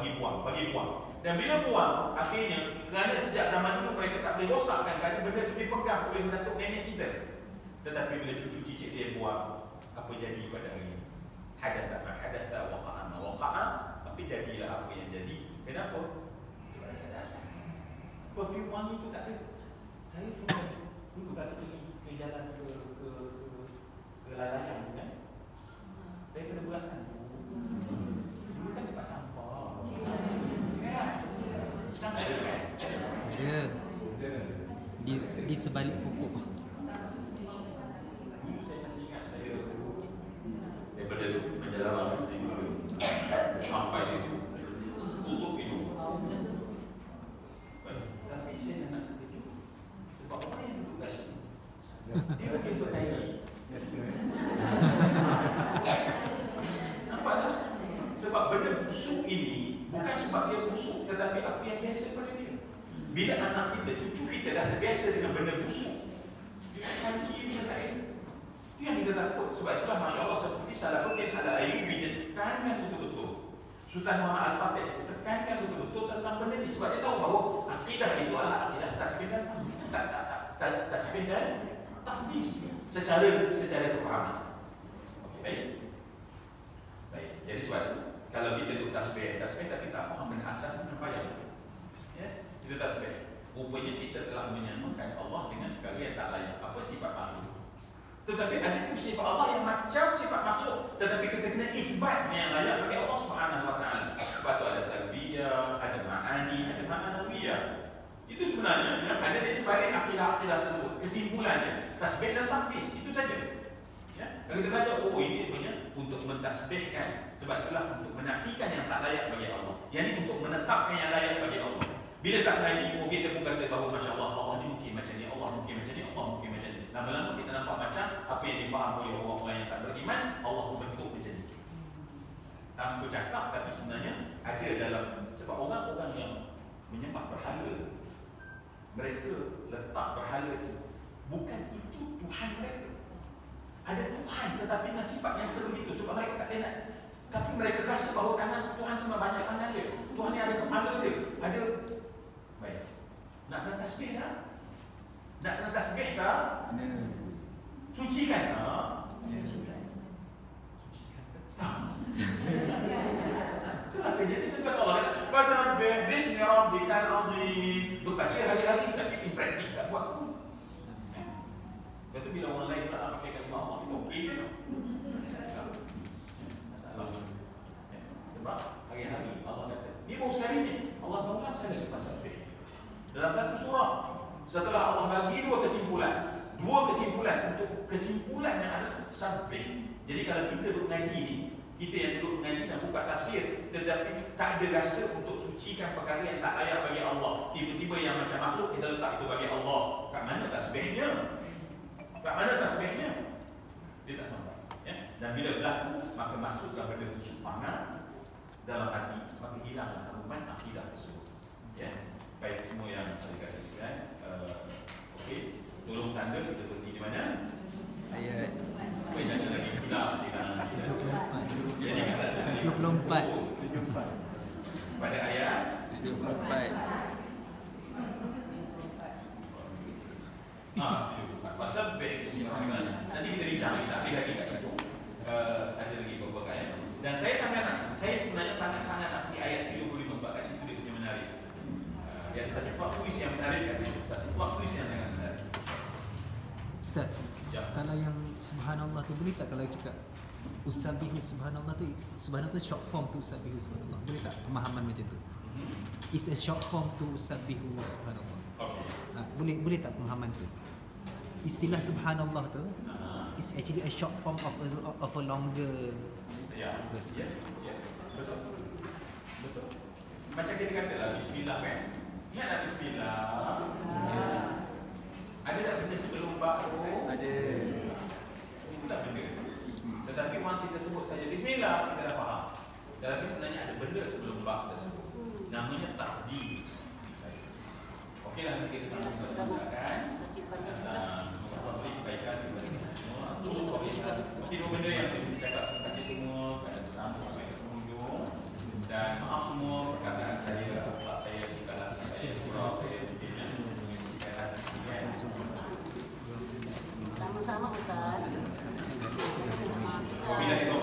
Dan bila buang, akhirnya kerana sejak zaman dulu mereka tak boleh rosakkan kerana benda itu dipegang oleh datuk nenek kita. Tetapi bila cucu cicit dia buang, apa jadi pada hari ini? Hadatha waqa'a, tapi jadilah apa yang jadi. Kenapa? Sebab tak ada asas. Perfume wangi tu tak ada. Saya tu dulu kalau pergi ke jalan ke Lalayang tu kan, daripada belakang dulu kan tempat sampah kan, sekarang tak ada kan? Ada. Di sebalik pokok. Dulu saya masih ingat, saya daripada menjalan sampai situ tutup hidung. Tapi saya sangat terkejut sebab orang yang duduk kat situ dia buat tai chi. Nampak tak? Sebab benda busuk ini bukan sebab dia busuk, tetapi apa yang biasa pada dia. Bila anak kita, cucu kita dah terbiasa dengan benda busuk, dia tai chi bila tak ada. Itu yang kita takut. Sebab itulah Masya Allah seperti Salahuddin Al-Ayyubi dia tekankan betul-betul. Sultan Muhammad Al-Fatih tekankan betul-betul tentang benda ini sebab dia tahu bahawa akidah itu adalah akidah tasbih dan tasbih dan takdis secara kefahaman. Okey, baik. Jadi sebab itu kalau kita tu tasbih tapi tak faham benda asal apa yang ya, kita tasbih. Rupanya kita telah menyamakan Allah dengan perkara yang tak layak, apa sifat makhluk. Tetapi ada pun sifat Allah yang macam sifat makhluk, tetapi kita kena ikhbat yang layak bagi Allah Subhanahu Wa Taala. Sebab tu ada salbiyah, ada ma'ani, ada ma'anawiyah. Itu sebenarnya yang ada di sebalik akidah-akidah tersebut. Kesimpulannya tasbih dan takdis itu saja. Ya, kalau kita belajar, oh ini sebenarnya untuk mentasbihkan, sebab itulah untuk menafikan yang tak layak bagi Allah. Yang ini untuk menetapkan yang layak bagi Allah. Bila tak ngaji, kita pun rasa bahawa Masya Allah, Allah ni mungkin macam ni, Allah mungkin macam ni, Allah mungkin macam ni. Lama-lama kita nampak macam apa yang difaham oleh orang-orang yang tak beriman, Allah bentuk macam ni. tanpa cakap, tapi sebenarnya ada dalam, sebab orang-orang yang menyembah berhala, mereka letak berhala itu bukan itu Tuhan mereka. Ada Tuhan tetapi dengan sifat yang sebegitu, sebab mereka tak ada nak, tapi mereka rasa bahawa tangan Tuhan tu banyak tangan dia, Tuhan ni ada kepala dia, ada. Baik, nak kena tasbih tak? Nak kena tasbih tak? Sucikan tak? Sucikan tetap. Itulah kerja kita, sebab Allah kata fasabbih bismi rabbikal azim. Duk baca hari-hari tapi in praktik tak buat pun. Lepas tu bila orang lain pula nak pakai kalimah Allah, kita okey je tak? Masalah. Sebab hari-hari Allah kata, ni baru sekali ni, Allah berulang sekali lagi fasabbih. Dalam satu surah, setelah Allah bagi dua kesimpulan untuk kesimpulan yang ada sabbih. Jadi kalau kita duduk ngaji ni, kita yang duduk ngaji nak buka tafsir, tetapi tak ada rasa untuk sucikan perkara yang tak layak bagi Allah, tiba-tiba yang macam makhluk kita letak itu bagi Allah, kat mana tasbihnya? Kat mana tasbihnya? Dia tak sampai, ya? Dan bila berlaku, maka masuklah benda busuk panah dalam hati, maka hilanglah kandungan akidah tersebut, ya? Baik, semua yang saya kasih sekalian, okey, tolong tanda kita berhenti di mana? Ayat Supaya jangan lagi hilang di kalangan kita. 74. Jadi kita 74. pada ayat 74. Fasabbih bismi rabbikal. Nanti kita bincang lagi kat situ. Ada lagi beberapa ayat. Dan saya sebenarnya sangat-sangat nak pergi ayat 35 sebab kat situ dia punya menarik. Dia ada satu puisi yang menarik kat situ. Satu puisi yang sangat menarik. Ustaz, Ya. kalau yang subhanallah tu boleh tak kalau cakap usabbihu subhanallah tu, subhanallah tu short form tu usabbihu subhanallah. Boleh tak pemahaman macam tu? It's a short form to usabbihu subhanallah. Okey. Boleh tak pemahaman tu? Istilah subhanallah tu is actually a short form of a longer. Ya. Ya. Betul. Macam kita katalah bismillah kan. Ingat tak bismillah? Ada tak benda sebelum bab tu? Ada. Itulah benda. Tetapi once kita sebut saja bismillah, kita dah faham. Tetapi sebenarnya ada benda sebelum bab tersebut. Namanya takdir. Okeylah, nanti kita akan masakan. Semoga Allah beri kebaikan kepada kita semua. Mungkin dua benda yang saya mesti cakap. Terima kasih semua kerana bersama sampai ke penghujung. Dan maaf semua perkataan saya, akhlak saya, tingkah laku saya, surau saya, mungkin yang mengisikan hati kan. Sama-sama Ustaz. Wabillahi taufiq.